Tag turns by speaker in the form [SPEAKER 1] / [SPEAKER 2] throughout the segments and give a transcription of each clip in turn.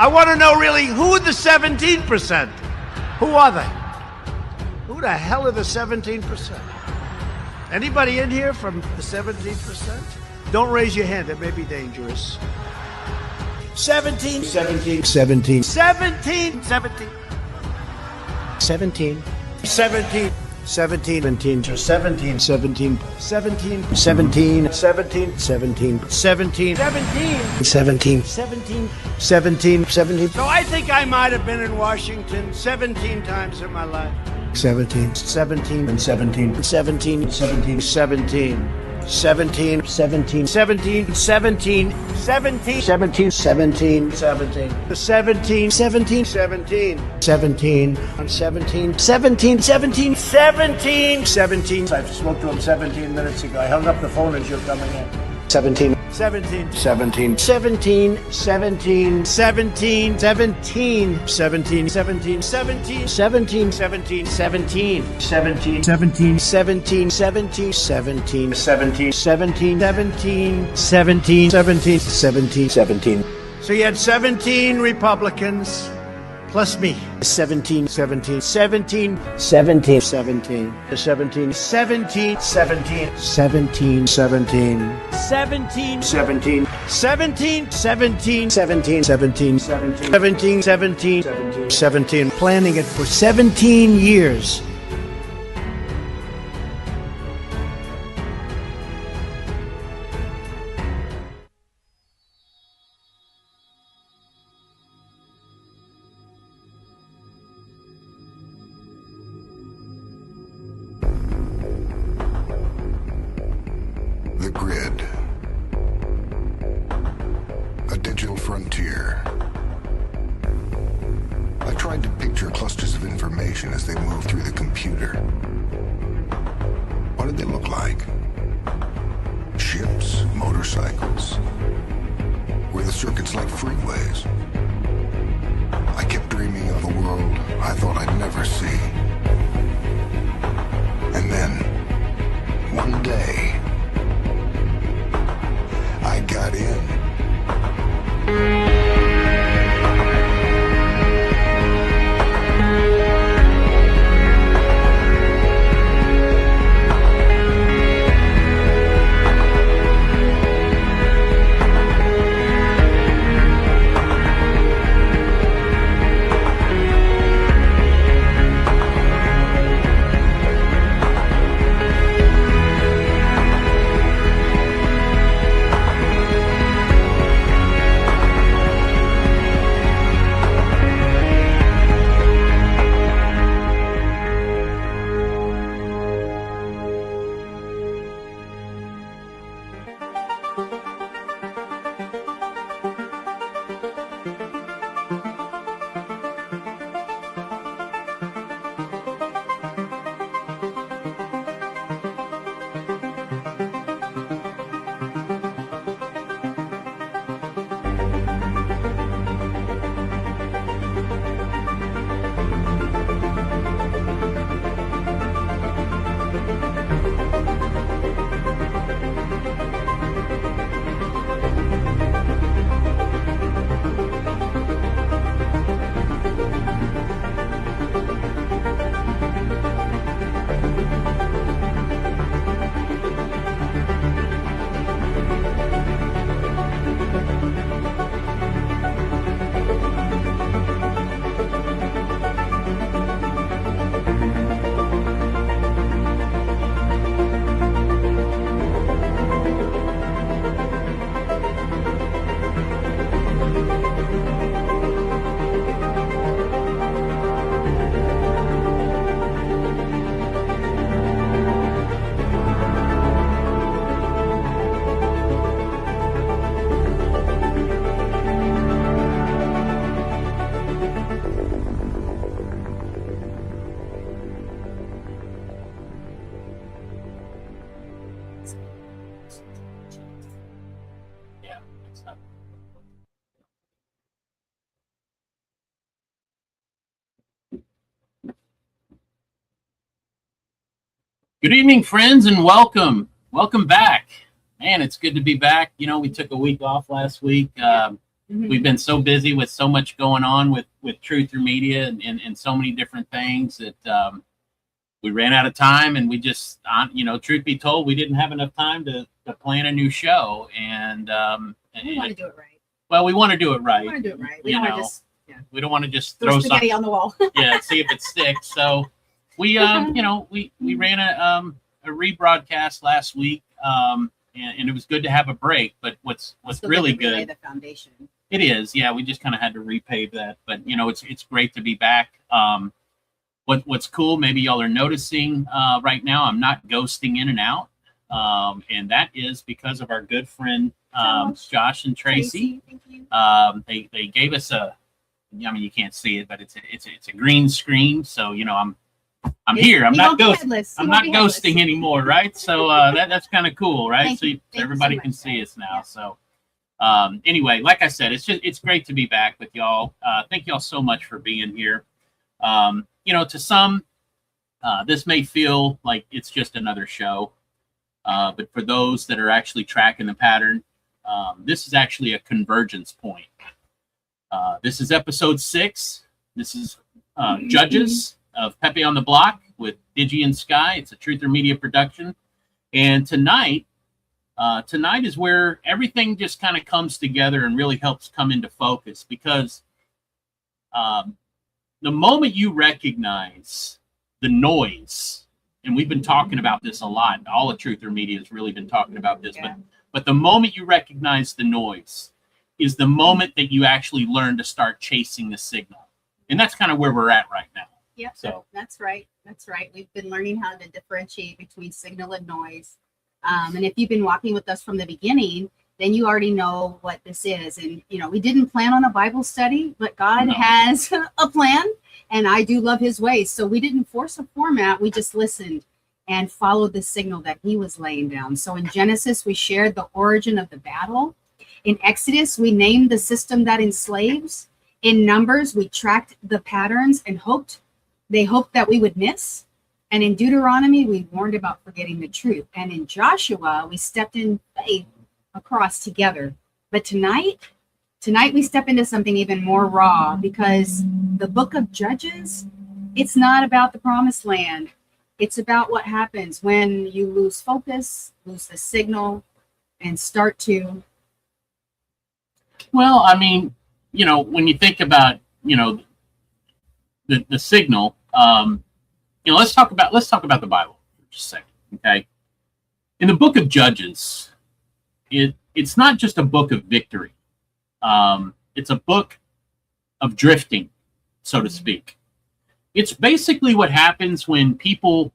[SPEAKER 1] I want to know really who are the 17%? Who are they? Who the hell are the 17%? Anybody in here from the 17%? Don't raise your hand. It may be dangerous. 17, 17, 17, 17, 17, 17, 17, 17, 17, 17, 17, 17, 17, 17, 17, 17, 17, 17, 17, 17. So I think I might have been in Washington 17 times in my life. 17, 17, and 17, 17, 17, 17. 17, 17, 17, 17, 17, 17, 17, 17, 17, 17, 17, 17, 17, 17, 17, 17, 17. I spoke to him 17 minutes ago. I hung up the phone as you're coming in. 17. 17, 17, 17, 17, 17, 17, 17, 17, 17, 17, 17, 17, 17, 17, 17, 17, 17, 17, 17, 17, 17, 17, 17, 17. So you had 17 Republicans plus me. 17, 17, 17, 17, 17, 17, 17, 17, 17, 17, 17, 17, 17, 17, 17, 17, 17, 17, 17, 17, planning it for 17 years.
[SPEAKER 2] The grid. A digital frontier. I tried to picture clusters of information as they moved through the computer. What did they look like? Ships, motorcycles? Were the circuits like freeways? I kept dreaming of a world I thought I'd never see. And then, one day, I got in.
[SPEAKER 3] Good evening, friends, and welcome. Welcome back. Man, it's good to be back. You know, we took a week off last week. We've been so busy with so much going on with Truth Through Media and so many different things that we ran out of time, and we just, truth be told, we didn't have enough time to plan a new show. And
[SPEAKER 4] we want to do it right.
[SPEAKER 3] Well, we want to do it right.
[SPEAKER 4] We want to do it right. We don't want to just
[SPEAKER 3] we don't want to just
[SPEAKER 4] throw spaghetti
[SPEAKER 3] something
[SPEAKER 4] on the wall.
[SPEAKER 3] see if it sticks. So we we ran a rebroadcast last week, and it was good to have a break. But what's really good,
[SPEAKER 4] lay the foundation.
[SPEAKER 3] It is, yeah. We just kind of had to repave that, but it's great to be back. What's cool, maybe y'all are noticing right now, I'm not ghosting in and out, and that is because of our good friend Josh and Tracy.
[SPEAKER 4] Thank you.
[SPEAKER 3] They gave us you can't see it, but it's a green screen, so I'm here. I'm not ghosting anymore, right? So that's kind of cool, right? So everybody can see us now. Yeah. So anyway, like I said, it's great to be back with y'all. Thank y'all so much for being here. To some, this may feel like it's just another show, but for those that are actually tracking the pattern, this is actually a convergence point. This is episode 6. This is Judges of PEPE on the Block with DIGI SKY. It's a Truth Through Media production. And tonight is where everything just kind of comes together and really helps come into focus, because the moment you recognize the noise, and we've been talking about this a lot, all of Truth Through Media has really been talking about this, but the moment you recognize the noise is the moment that you actually learn to start chasing the signal. And that's kind of where we're at right now.
[SPEAKER 4] Yep, so that's right. We've been learning how to differentiate between signal and noise. And if you've been walking with us from the beginning, then you already know what this is. And, we didn't plan on a Bible study, but God has a plan, and I do love his ways. So we didn't force a format. We just listened and followed the signal that he was laying down. So in Genesis, we shared the origin of the battle. In Exodus, we named the system that enslaves. In Numbers, we tracked the patterns and they hoped that we would miss. And in Deuteronomy, we warned about forgetting the truth. And in Joshua, we stepped in faith across together. But tonight we step into something even more raw, because the book of Judges, it's not about the promised land. It's about what happens when you lose focus, lose the signal, and start to...
[SPEAKER 3] Well, when you think about, the signal, let's talk about the Bible for just a second, okay? In the book of Judges, it's not just a book of victory. It's a book of drifting, so to speak. It's basically what happens when people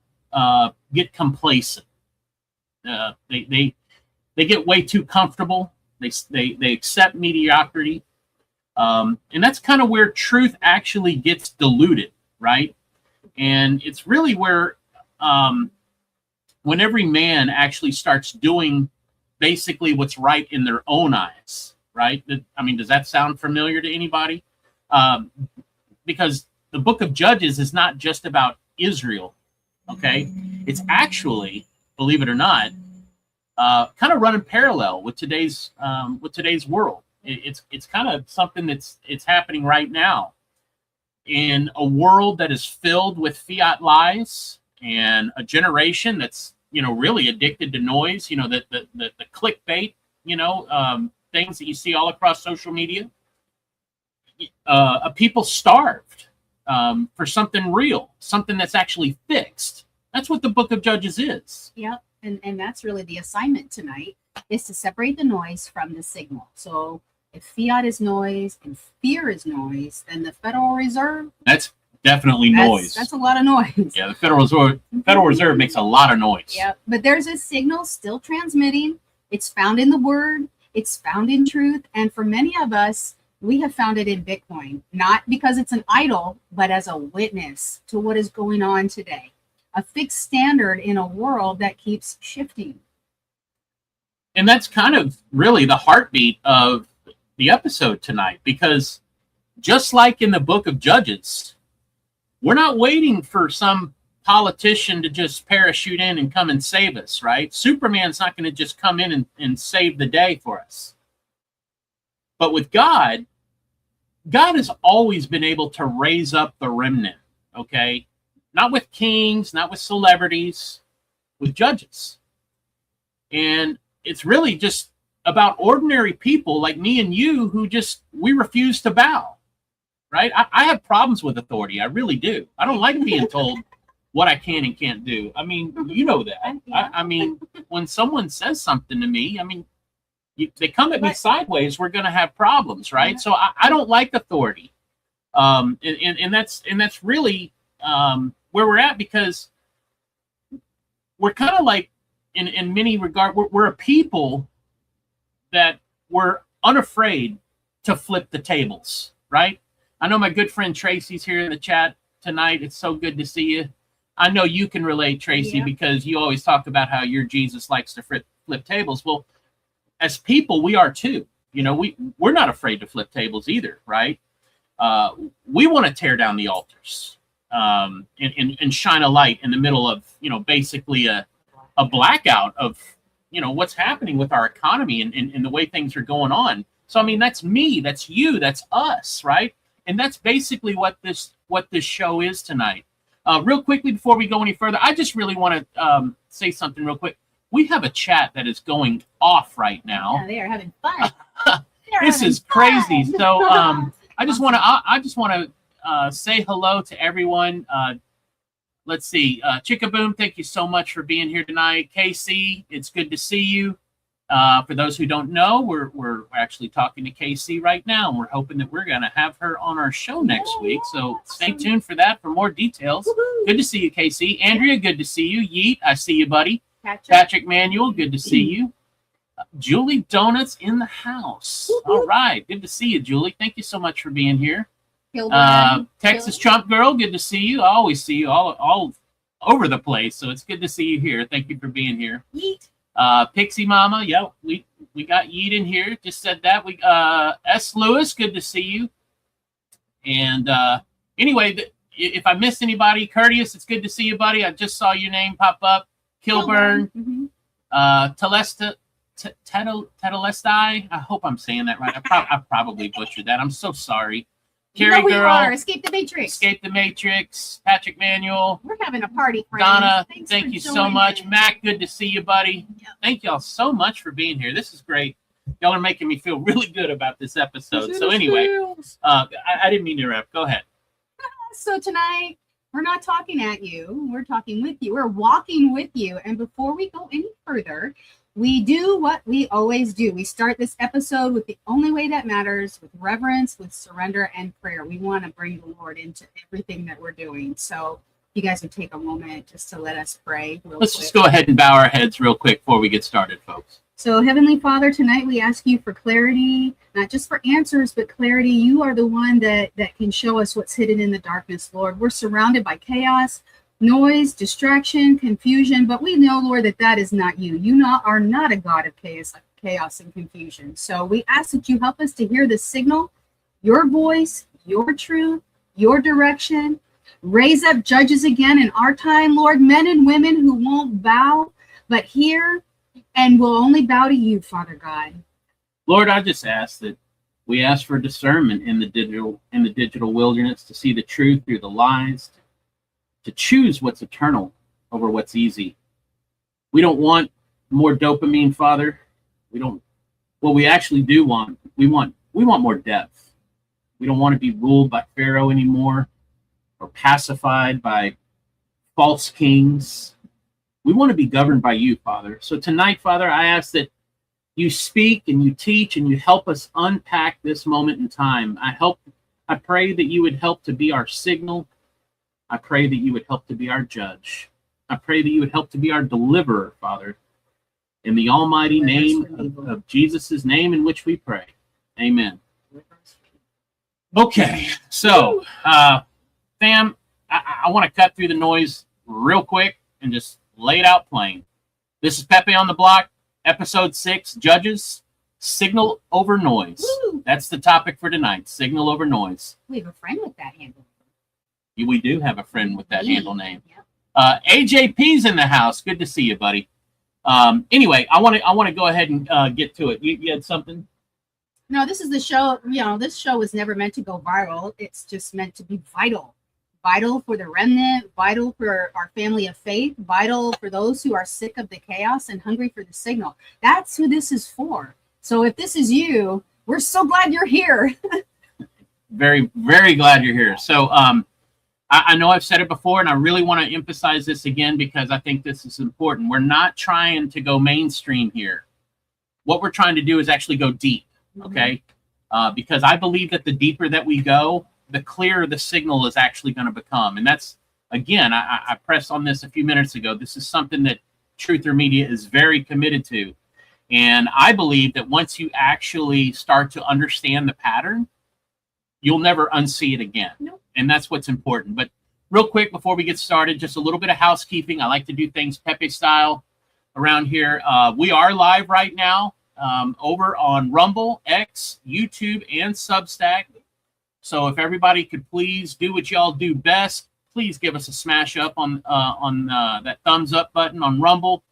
[SPEAKER 3] get complacent. They get way too comfortable. They accept mediocrity. And that's kind of where truth actually gets diluted, right? And it's really where when every man actually starts doing basically what's right in their own eyes, right? Does that sound familiar to anybody? Because the book of Judges is not just about Israel, okay? It's actually, believe it or not, kind of running parallel with today's world. It's kind of something it's happening right now in a world that is filled with fiat lies, and a generation that's really addicted to noise. The clickbait, things that you see all across social media. A people starved for something real, something that's actually fixed. That's what the book of Judges is.
[SPEAKER 4] Yep. And that's really the assignment tonight, is to separate the noise from the signal. So if fiat is noise and fear is noise, then the Federal Reserve...
[SPEAKER 3] That's definitely noise.
[SPEAKER 4] That's a lot of noise.
[SPEAKER 3] Yeah, the Federal Reserve makes a lot of noise.
[SPEAKER 4] Yeah, but there's a signal still transmitting. It's found in the Word. It's found in truth. And for many of us, we have found it in Bitcoin, not because it's an idol, but as a witness to what is going on today. A fixed standard in a world that keeps shifting.
[SPEAKER 3] And that's kind of really the heartbeat of the episode tonight, because just like in the book of Judges, we're not waiting for some politician to just parachute in and come and save us, right? Superman's not going to just come in and save the day for us. But with God, God has always been able to raise up the remnant, okay? Not with kings, not with celebrities, with judges. And it's really just about ordinary people like me and you who we refuse to bow, right? I have problems with authority. I really do. I don't like being told what I can and can't do. I mean, you know that.
[SPEAKER 4] Yeah.
[SPEAKER 3] I mean, when someone says something to me, I mean, they come at me sideways, we're going to have problems, right? Yeah. So I don't like authority. And that's really where we're at, because we're kind of like, in many regards, we're a people that we're unafraid to flip the tables, right? I know my good friend Tracy's here in the chat tonight. It's so good to see you. I know you can relate, Tracy, because you always talk about how your Jesus likes to flip tables. Well, as people, we are too. You know, we're not afraid to flip tables either, right? We want to tear down the altars and shine a light in the middle of, basically a blackout of, what's happening with our economy and the way things are going on. So, I mean, that's me, that's you, that's us, right? And that's basically what this show is tonight. Real quickly, before we go any further, I just really want to say something real quick. We have a chat that is going off right now.
[SPEAKER 4] Yeah, they are having fun.
[SPEAKER 3] This is crazy. So I just want to say hello to everyone. Let's see. Chickaboom, thank you so much for being here tonight. KC, it's good to see you. For those who don't know, we're actually talking to KC right now, and we're hoping that we're going to have her on our show next week. So stay tuned for that for more details. Woo-hoo. Good to see you, KC. Andrea, good to see you. Yeet, I see you, buddy. Patrick Manuel, good to see you. Julie Donuts in the house. Woo-hoo. All right, good to see you, Julie. Thank you so much for being here. Texas Trump Girl, good to see you. I always see you all over the place, so it's good to see you here. Thank you for being here. Yeet. Pixie Mama, yeah, we got Yeet in here. Just said that. We S. Lewis, good to see you. And anyway, if I missed anybody, Courteous, it's good to see you, buddy. I just saw your name pop up. Kilburn, Telestai. I hope I'm saying that right. I probably butchered that. I'm so sorry. Carrie Girl,
[SPEAKER 4] Escape the Matrix.
[SPEAKER 3] Escape the Matrix. Patrick Manuel.
[SPEAKER 4] We're having a party, friends.
[SPEAKER 3] Donna, thank you so much. Mac, good to see you, buddy. Yep. Thank y'all so much for being here. This is great. Y'all are making me feel really good about this episode. So anyway, I didn't mean to interrupt. Go ahead.
[SPEAKER 4] So tonight, we're not talking at you. We're talking with you. We're walking with you. And before we go any further, we do what we always do. We start this episode with the only way that matters, with reverence, with surrender, and prayer. We want to bring the Lord into everything that we're doing. So you guys would take a moment just to let us pray.
[SPEAKER 3] Let's just go ahead and bow our heads real quick before we get started, folks.
[SPEAKER 4] So Heavenly Father, tonight we ask you for clarity, not just for answers, but clarity. You are the one that can show us what's hidden in the darkness, Lord. We're surrounded by chaos, noise, distraction, confusion, but we know, Lord, that is not you. You are not a God of chaos and confusion. So we ask that you help us to hear the signal, your voice, your truth, your direction. Raise up judges again in our time, Lord, men and women who won't bow, but hear and will only bow to you, Father God.
[SPEAKER 3] Lord, I just ask that we ask for discernment in the digital wilderness, to see the truth through the lies, to choose what's eternal over what's easy. We don't want more dopamine, Father. What we actually do want, we want more depth. We don't want to be ruled by Pharaoh anymore or pacified by false kings. We want to be governed by you, Father. So tonight, Father, I ask that you speak and you teach and you help us unpack this moment in time. I pray that you would help to be our signal. I pray that you would help to be our judge. I pray that you would help to be our deliverer, Father. In the almighty name of Jesus' name in which we pray. Amen. Okay, so, fam, I want to cut through the noise real quick and just lay it out plain. This is Pepe on the Block, episode 6, Judges, Signal Over Noise. Woo! That's the topic for tonight, Signal Over Noise.
[SPEAKER 4] We have a friend with that handle.
[SPEAKER 3] We do have a friend with that handle name. Yep. AJP's in the house. Good to see you, buddy. Anyway, I want to go ahead and get to it. You had something?
[SPEAKER 4] No, this is the show. This show was never meant to go viral. It's just meant to be vital. Vital for the remnant, vital for our family of faith, vital for those who are sick of the chaos and hungry for the signal. That's who this is for. So if this is you, we're so glad you're here.
[SPEAKER 3] Very, very glad you're here. So I know I've said it before, and I really want to emphasize this again because I think this is important. We're not trying to go mainstream here. What we're trying to do is actually go deep, okay? Because I believe that the deeper that we go, the clearer the signal is actually going to become. And that's, again, I pressed on this a few minutes ago. This is something that Truther Media is very committed to. And I believe that once you actually start to understand the pattern, you'll never unsee it again.
[SPEAKER 4] Nope.
[SPEAKER 3] And that's what's important. But real quick, before we get started, just a little bit of housekeeping. I like to do things PEPE style around here. We are live right now over on Rumble, X, YouTube, and Substack. So if everybody could please do what y'all do best, please give us a smash up on that thumbs up button on Rumble,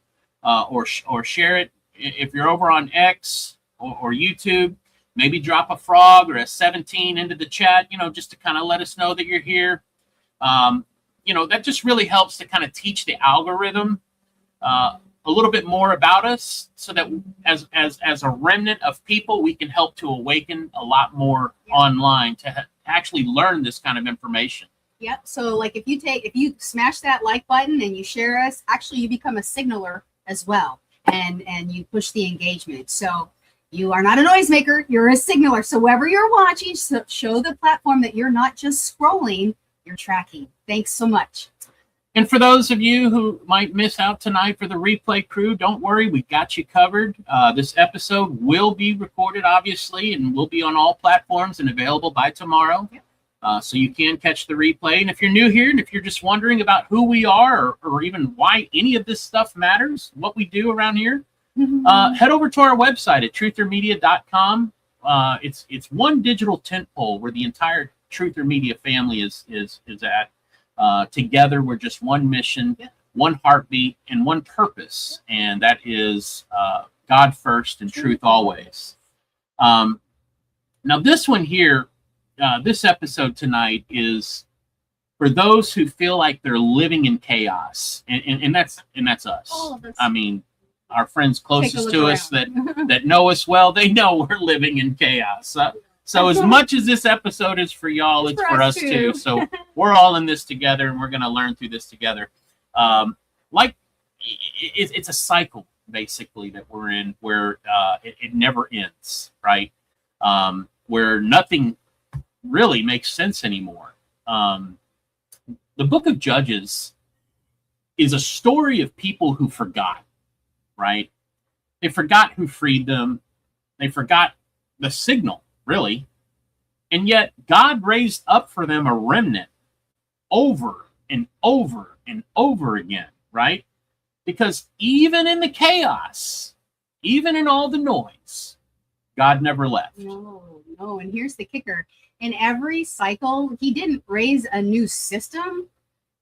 [SPEAKER 3] or share it. If you're over on X or YouTube, maybe drop a frog or a 17 into the chat, just to kind of let us know that you're here. That just really helps to kind of teach the algorithm a little bit more about us, so that as a remnant of people, we can help to awaken a lot more online to actually learn this kind of information.
[SPEAKER 4] Yep. So like if you smash that like button and you share us, actually you become a signaler as well, and you push the engagement. So you are not a noisemaker, you're a signaler. So wherever you're watching, show the platform that you're not just scrolling, you're tracking. Thanks so much.
[SPEAKER 3] And for those of you who might miss out tonight for the replay crew, don't worry, we got you covered. This episode will be recorded, obviously, and will be on all platforms and available by tomorrow. So you can catch the replay. And if you're new here, and if you're just wondering about who we are, or even why any of this stuff matters, what we do around here, head over to our website at truthermedia.com. It's one digital tentpole where the entire Truther Media family is at. Together, we're just one mission, one heartbeat, and one purpose, and that is God first and truth always. Now, this one here, this episode tonight is for those who feel like they're living in chaos, and that's us.
[SPEAKER 4] All of us.
[SPEAKER 3] I mean, our friends closest to us that know us well, they know we're living in chaos. So as much as this episode is for y'all, it's for us too. So we're all in this together, and we're going to learn through this together. It's a cycle, basically, that we're in, where it never ends, right? Where nothing really makes sense anymore. The book of Judges is a story of people who forgot, right? They forgot who freed them. They forgot the signal, really. And yet God raised up for them a remnant over and over and over again, right? Because even in the chaos, even in all the noise, God never left.
[SPEAKER 4] No. And here's the kicker. In every cycle, he didn't raise a new system.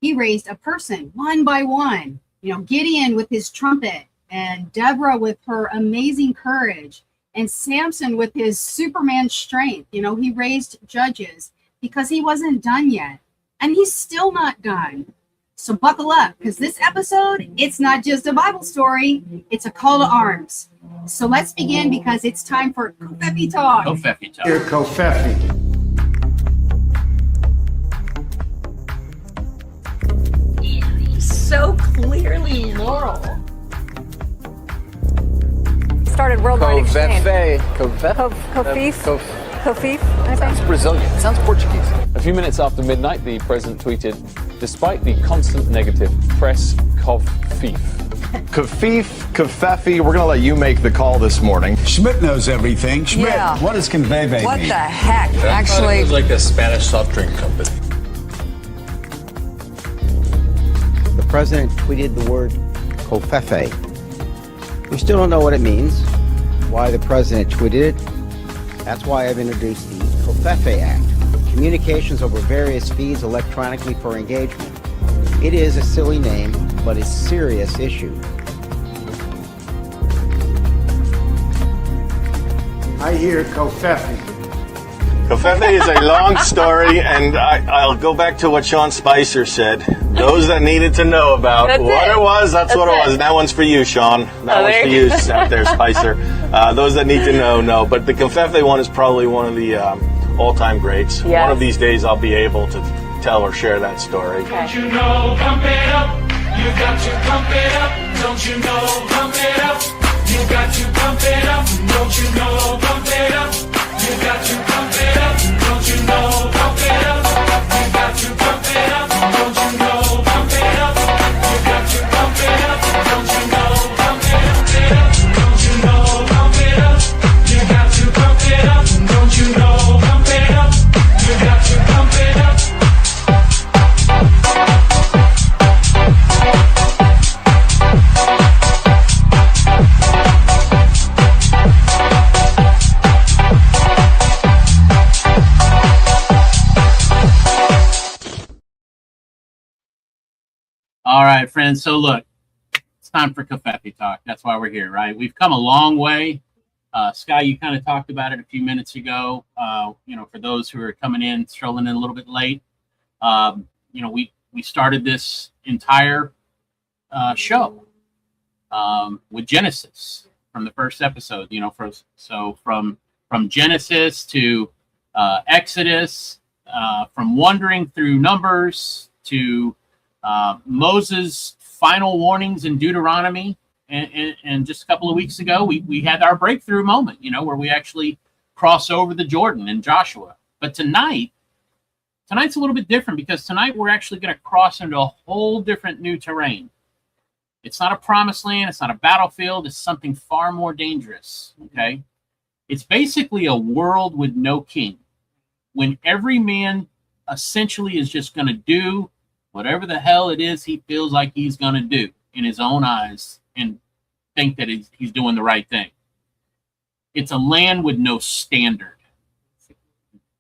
[SPEAKER 4] He raised a person one by one. Gideon with his trumpet, and Deborah with her amazing courage, and Samson with his Superman strength. He raised judges because he wasn't done yet. And he's still not done. So buckle up, because this episode, it's not just a Bible story, it's a call to arms. So let's begin, because it's time for Kofefe Talk.
[SPEAKER 3] Kofefe Talk.
[SPEAKER 1] Dear Kofefe.
[SPEAKER 5] So clearly Laurel. Started worldwide exchange. Kofefe, I think.
[SPEAKER 6] Sounds Brazilian. Sounds Portuguese. A few minutes after midnight, the president tweeted, despite the constant negative press, Kofefe.
[SPEAKER 7] Kofefe, we're going to let you make the call this morning.
[SPEAKER 8] Schmidt knows everything. Schmidt,
[SPEAKER 5] Yeah.
[SPEAKER 8] what does conveve mean?
[SPEAKER 5] What the heck?
[SPEAKER 6] It
[SPEAKER 5] Actually,
[SPEAKER 6] was like a Spanish soft drink company.
[SPEAKER 9] The president tweeted the word Kofefe. We still don't know what it means, why the president tweeted it. That's why I've introduced the Kofefe Act, communications over various feeds electronically for engagement. It is a silly name, but it's a serious issue.
[SPEAKER 1] I hear Kofefe.
[SPEAKER 7] Kofefe is a long story, and I'll go back to what Sean Spicer said. Those that needed to know about
[SPEAKER 5] That's
[SPEAKER 7] what
[SPEAKER 5] it.
[SPEAKER 7] it was, that's what it
[SPEAKER 5] That's
[SPEAKER 7] was.
[SPEAKER 5] it.
[SPEAKER 7] That one's for you, Sean. That one's
[SPEAKER 5] there
[SPEAKER 7] for
[SPEAKER 5] you
[SPEAKER 7] you out there, Spicer. Those that need to know. But the Kofefe one is probably one of the all-time greats.
[SPEAKER 5] Yes.
[SPEAKER 7] One of these days I'll be able to tell or share that story.
[SPEAKER 5] Okay.
[SPEAKER 10] You know, pump it up. You got to pump it up. Don't you know, pump it up. You got to pump it up. Don't you know, pump it up. You got to pump it up. Don't you know, pump it up. You got to pump it up. Don't you know, pump it up. You got to pump it up. Don't you know, pump it up. Don't you know, pump it up. You got to pump it up. Don't you know, pump it up. You got to pump it up.
[SPEAKER 3] All right, friends. So look, it's time for Kofefe talk. That's why we're here, right? We've come a long way. Sky, you kind of talked about it a few minutes ago. For those who are coming in, strolling in a little bit late, we started this entire show with Genesis from the first episode. From Genesis to Exodus, from wandering through Numbers to Moses' final warnings in Deuteronomy, and just a couple of weeks ago we had our breakthrough moment, where we actually cross over the Jordan in Joshua. But tonight's a little bit different, because tonight we're actually going to cross into a whole different new terrain. It's not a promised land, it's not a battlefield, it's something far more dangerous. Okay, it's basically a world with no king, when every man essentially is just going to do whatever the hell it is he feels like he's going to do in his own eyes and think that he's doing the right thing. It's a land with no standard.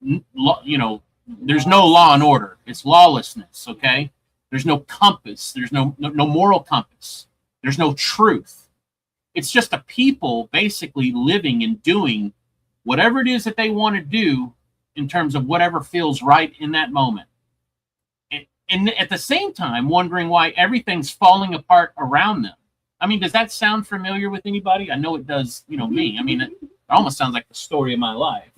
[SPEAKER 3] There's no law and order. It's lawlessness, okay? There's no compass. There's no moral compass. There's no truth. It's just a people basically living and doing whatever it is that they want to do in terms of whatever feels right in that moment. And at the same time, wondering why everything's falling apart around them. I mean, does that sound familiar with anybody? I know it does, me. I mean, it almost sounds like the story of my life.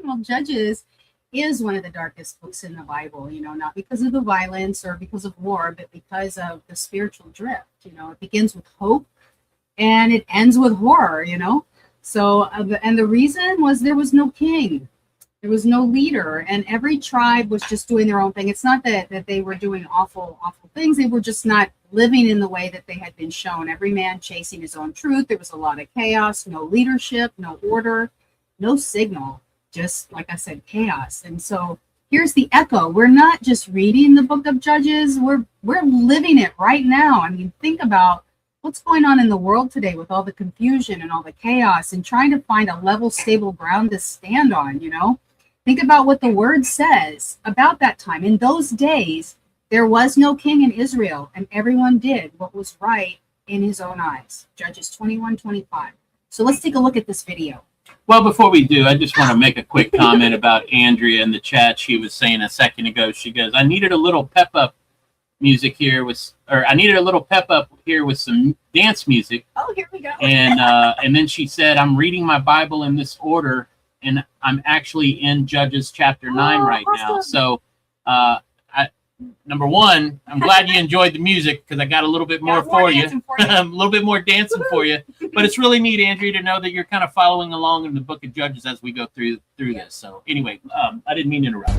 [SPEAKER 4] Well, Judges is one of the darkest books in the Bible, not because of the violence or because of war, but because of the spiritual drift. It begins with hope and it ends with horror, So, and the reason was there was no king. There was no leader, and every tribe was just doing their own thing. It's not that they were doing awful things. They were just not living in the way that they had been shown. Every man chasing his own truth. There was a lot of chaos, no leadership, no order, no signal. Just, like I said, chaos. And so here's the echo. We're not just reading the book of Judges. We're living it right now. I mean, think about what's going on in the world today with all the confusion and all the chaos, and trying to find a level, stable ground to stand on, Think about what the word says about that time. In those days, there was no king in Israel, and everyone did what was right in his own eyes. Judges 21:25. So let's take a look at this video.
[SPEAKER 3] Well, before we do, I just want to make a quick comment about Andrea in the chat. She was saying a second ago, she goes, I needed a little pep up music here I needed a little pep up here with some dance music.
[SPEAKER 4] Oh, here we go.
[SPEAKER 3] And then she said, I'm reading my Bible in this order, and I'm actually in Judges chapter 9 right now. So, number one, I'm glad you enjoyed the music, because I got a little bit more for you. A little bit more dancing for you. But it's really neat, Andrea, to know that you're kind of following along in the book of Judges as we go through this. So anyway, I didn't mean to interrupt.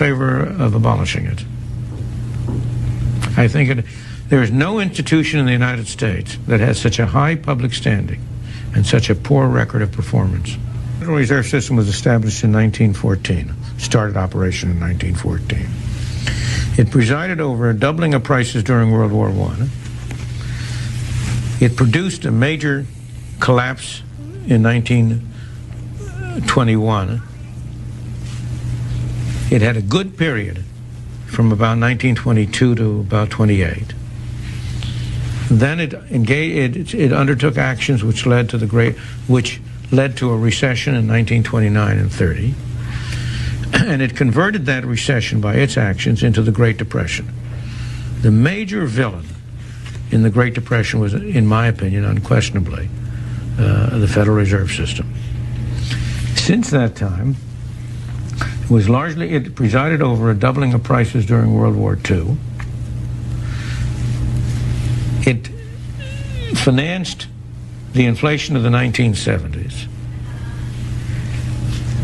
[SPEAKER 11] favor of abolishing it. I think there is no institution in the United States that has such a high public standing and such a poor record of performance. The Federal Reserve System was established in 1914, started operation in 1914. It presided over a doubling of prices during World War I. It produced a major collapse in 1921. It had a good period from about 1922 to about 28. Then it undertook actions which led to a recession in 1929 and 30. And it converted that recession by its actions into the Great Depression. The major villain in the Great Depression was, in my opinion, unquestionably, the Federal Reserve System. Since that time, it presided over a doubling of prices during World War II. It financed the inflation of the 1970s.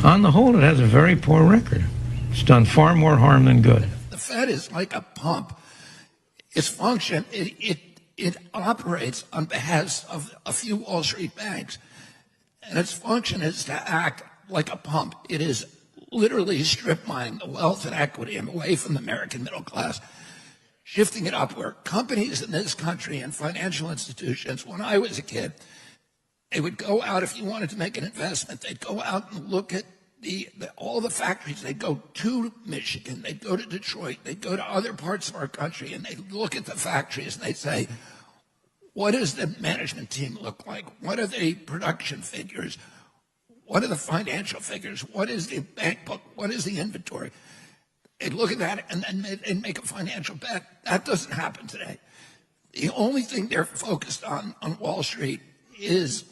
[SPEAKER 11] On the whole, it has a very poor record. It's done far more harm than good.
[SPEAKER 12] The Fed is like a pump. Its function, it operates on behalf of a few Wall Street banks, and its function is to act like a pump. It is literally strip mining the wealth and equity away from the American middle class, shifting it upward. Companies in this country and financial institutions, when I was a kid, they would go out, if you wanted to make an investment, they'd go out and look at all the factories. They'd go to Michigan, they'd go to Detroit, they'd go to other parts of our country, and they'd look at the factories and they'd say, what does the management team look like? What are the production figures? What are the financial figures? What is the bank book? What is the inventory? They'd look at that and then they'd make a financial bet. That doesn't happen today. The only thing they're focused on Wall Street is,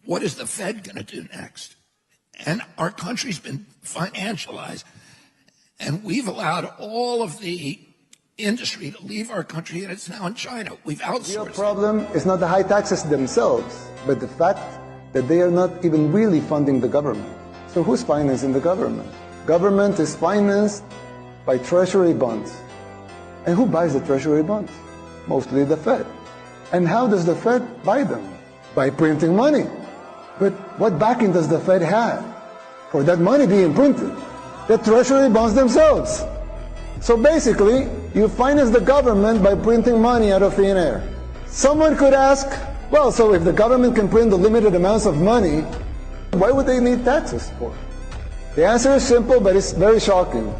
[SPEAKER 12] what is the Fed going to do next? And our country's been financialized, and we've allowed all of the industry to leave our country, and it's now in China. We've outsourced.
[SPEAKER 13] The real problem is not the high taxes themselves, but the fact that they are not even really funding the government. So who's financing the government? Government is financed by treasury bonds. And who buys the treasury bonds? Mostly the Fed. And how does the Fed buy them? By printing money. But what backing does the Fed have for that money being printed? The treasury bonds themselves. So basically, you finance the government by printing money out of thin air. Someone could ask, well, so if the government can print the limited amounts of money, why would they need taxes for? The answer is simple, but it's very shocking.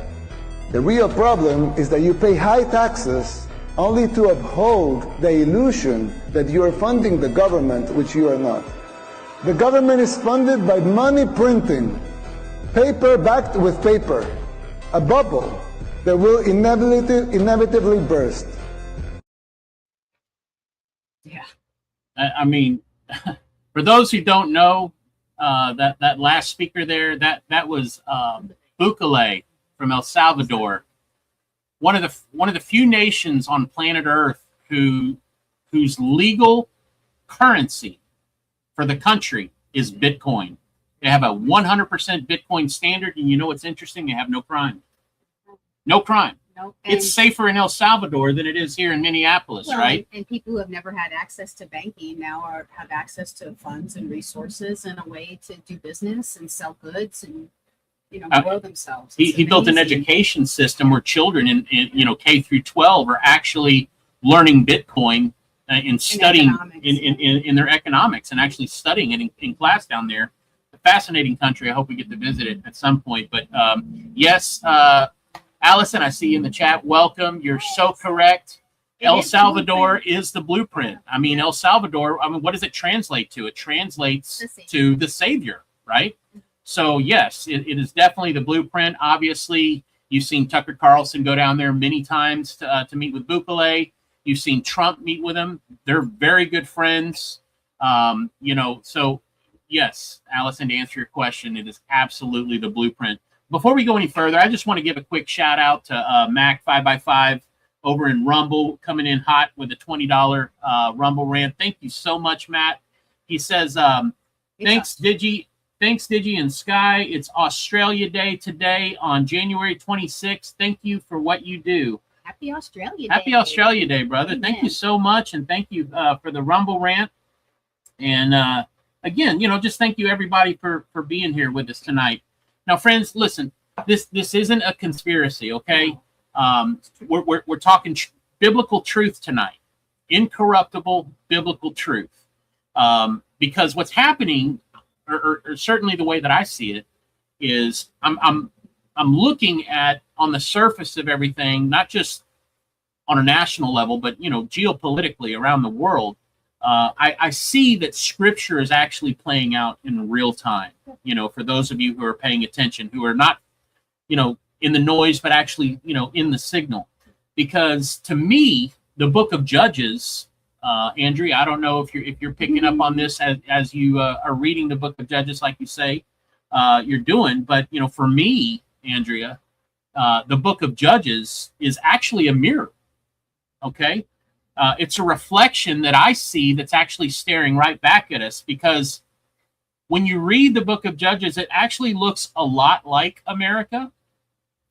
[SPEAKER 13] The real problem is that you pay high taxes only to uphold the illusion that you are funding the government, which you are not. The government is funded by money printing, paper backed with paper, a bubble that will inevitably burst.
[SPEAKER 3] Yeah. I mean, for those who don't know, that last speaker there, that was Bukele from El Salvador, one of the few nations on planet Earth whose legal currency for the country is Bitcoin. They have a 100% Bitcoin standard, and you know what's interesting? They have no crime. No crime.
[SPEAKER 4] Nope.
[SPEAKER 3] It's safer in El Salvador than it is here in Minneapolis, right?
[SPEAKER 4] And people who have never had access to banking now have access to funds and resources and a way to do business and sell goods and grow themselves.
[SPEAKER 3] He built an education system where children in K through 12 are actually learning Bitcoin and studying in their economics and actually studying it in class down there. A fascinating country. I hope we get to visit it at some point. But yes, Allison, I see you in the chat. Welcome. You're so correct. El Salvador is the blueprint. I mean, El Salvador, what does it translate to? It translates to the Savior, right? So, yes, it is definitely the blueprint. Obviously, you've seen Tucker Carlson go down there many times to meet with Bukele. You've seen Trump meet with him. They're very good friends. So, yes, Allison, to answer your question, it is absolutely the blueprint. Before we go any further, I just want to give a quick shout out to Mac 5x5 over in Rumble, coming in hot with a $20 Rumble rant. Thank you so much, Matt. He says, thanks, Digi Thanks, Digi and Sky. It's Australia Day today on January 26th. Thank you for what you do.
[SPEAKER 4] Happy Australia Day.
[SPEAKER 3] Happy Australia Day, brother.
[SPEAKER 4] Amen.
[SPEAKER 3] Thank you so much, and thank you for the Rumble rant. And again, just thank you everybody for being here with us tonight. Now, friends, listen. This isn't a conspiracy, okay? We're talking biblical truth tonight, incorruptible biblical truth. Because what's happening, or certainly the way that I see it, is I'm looking at on the surface of everything, not just on a national level, but geopolitically around the world. I see that Scripture is actually playing out in real time. For those of you who are paying attention, who are not, in the noise, but actually, in the signal. Because to me, the book of Judges, Andrea, I don't know if you're picking up on this as you are reading the book of Judges, like you say you're doing. But for me, Andrea, the book of Judges is actually a mirror. Okay, it's a reflection that I see that's actually staring right back at us. Because when you read the book of Judges, it actually looks a lot like America,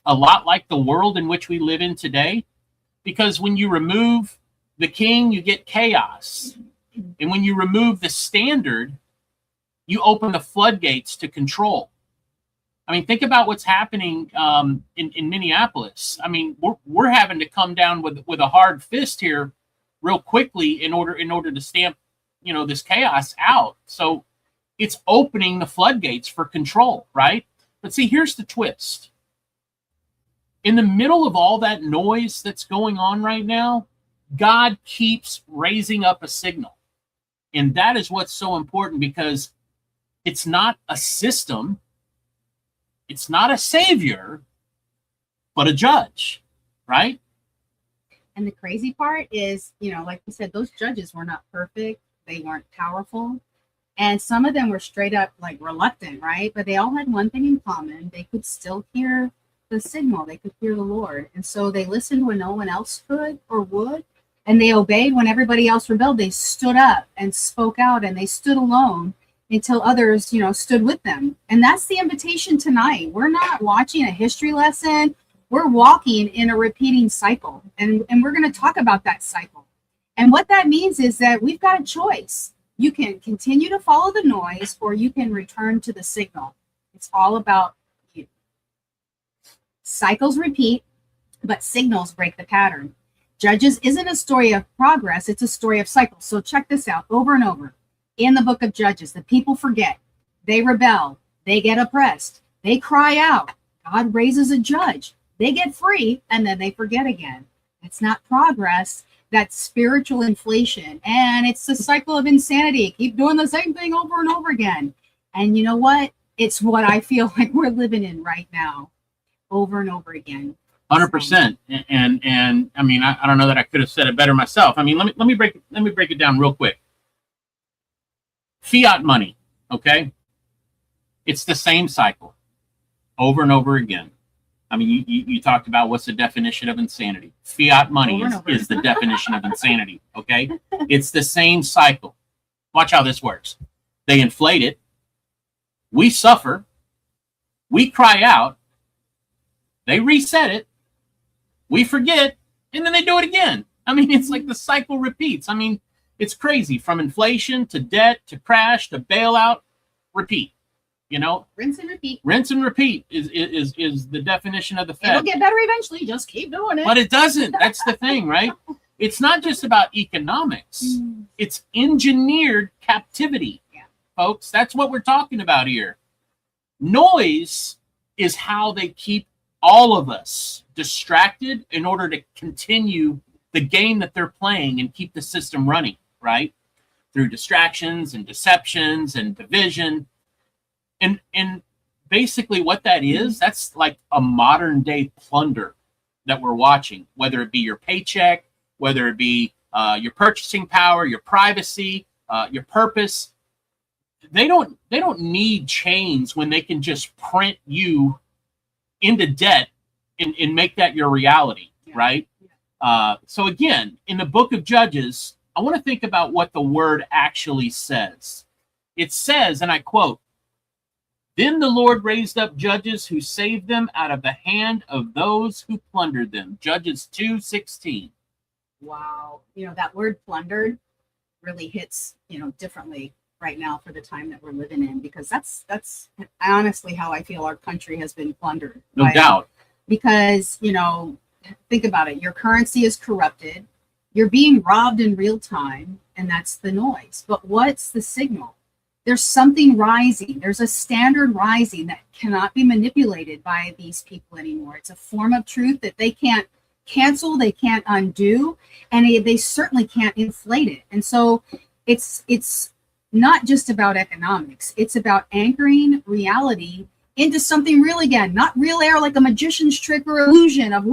[SPEAKER 3] a lot like the world in which we live in today. Because when you remove the king, you get chaos. And when you remove the standard, you open the floodgates to control. I mean, think about what's happening in Minneapolis. I mean, we're having to come down with a hard fist here real quickly in order to stamp, this chaos out. So it's opening the floodgates for control, right? But see, here's the twist. In the middle of all that noise that's going on right now, God keeps raising up a signal. And that is what's so important, because it's not a system, it's not a savior, but a judge, right?
[SPEAKER 4] And the crazy part is, like you said, those judges were not perfect. They weren't powerful. And some of them were straight up like reluctant, right? But they all had one thing in common. They could still hear the signal. They could hear the Lord. And so they listened when no one else could or would. And they obeyed when everybody else rebelled. They stood up and spoke out, and they stood alone until others, stood with them. And that's the invitation tonight. We're not watching a history lesson. We're walking in a repeating cycle. And we're going to talk about that cycle. And what that means is that we've got a choice. You can continue to follow the noise, or you can return to the signal. It's all about you. Cycles repeat, but signals break the pattern. Judges isn't a story of progress, it's a story of cycles. So check this out over and over. In the book of Judges, the people forget, they rebel, they get oppressed, they cry out, God raises a judge, they get free, and then they forget again. It's not progress, that's spiritual inflation. And it's the cycle of insanity. Keep doing the same thing over and over again. And you know what? It's what I feel like we're living in right now, over and over again.
[SPEAKER 3] 100%. And I mean, I don't know that I could have said it better myself. I mean, let me break it down real quick. Fiat money, okay? It's the same cycle over and over again. I mean, you talked about what's the definition of insanity. Fiat money is the definition of insanity, okay? It's the same cycle. Watch how this works. They inflate it. We suffer. We cry out. They reset it. We forget, and then they do it again. I mean, it's like the cycle repeats. I mean, it's crazy. From inflation to debt to crash to bailout, repeat.
[SPEAKER 4] Rinse and repeat.
[SPEAKER 3] Rinse and repeat is the definition of the Fed.
[SPEAKER 4] It'll get better eventually. Just keep doing it.
[SPEAKER 3] But it doesn't. That's the thing, right? It's not just about economics. It's engineered captivity, folks. That's what we're talking about here. Noise is how they keep all of us distracted in order to continue the game that they're playing and keep the system running, right? Through distractions and deceptions and division. And basically what that is, that's like a modern day plunder that we're watching, whether it be your paycheck, whether it be your purchasing power, your privacy, your purpose. They don't need chains when they can just print you into debt and make that your reality, right? So again, in the book of Judges, I want to think about what the word actually says. It says, and I quote, Then the Lord raised up judges who saved them out of the hand of those who plundered them. Judges 2:16.
[SPEAKER 4] Wow. That word plundered really hits, differently right now for the time that we're living in, because that's honestly how I feel our country has been plundered.
[SPEAKER 3] No doubt.
[SPEAKER 4] Because, think about it. Your currency is corrupted. You're being robbed in real time, and that's the noise. But what's the signal? There's something rising. There's a standard rising that cannot be manipulated by these people anymore. It's a form of truth that they can't cancel, they can't undo, and they certainly can't inflate it. And so it's not just about economics. It's about anchoring reality into something real again, not real air like a magician's trick or illusion of,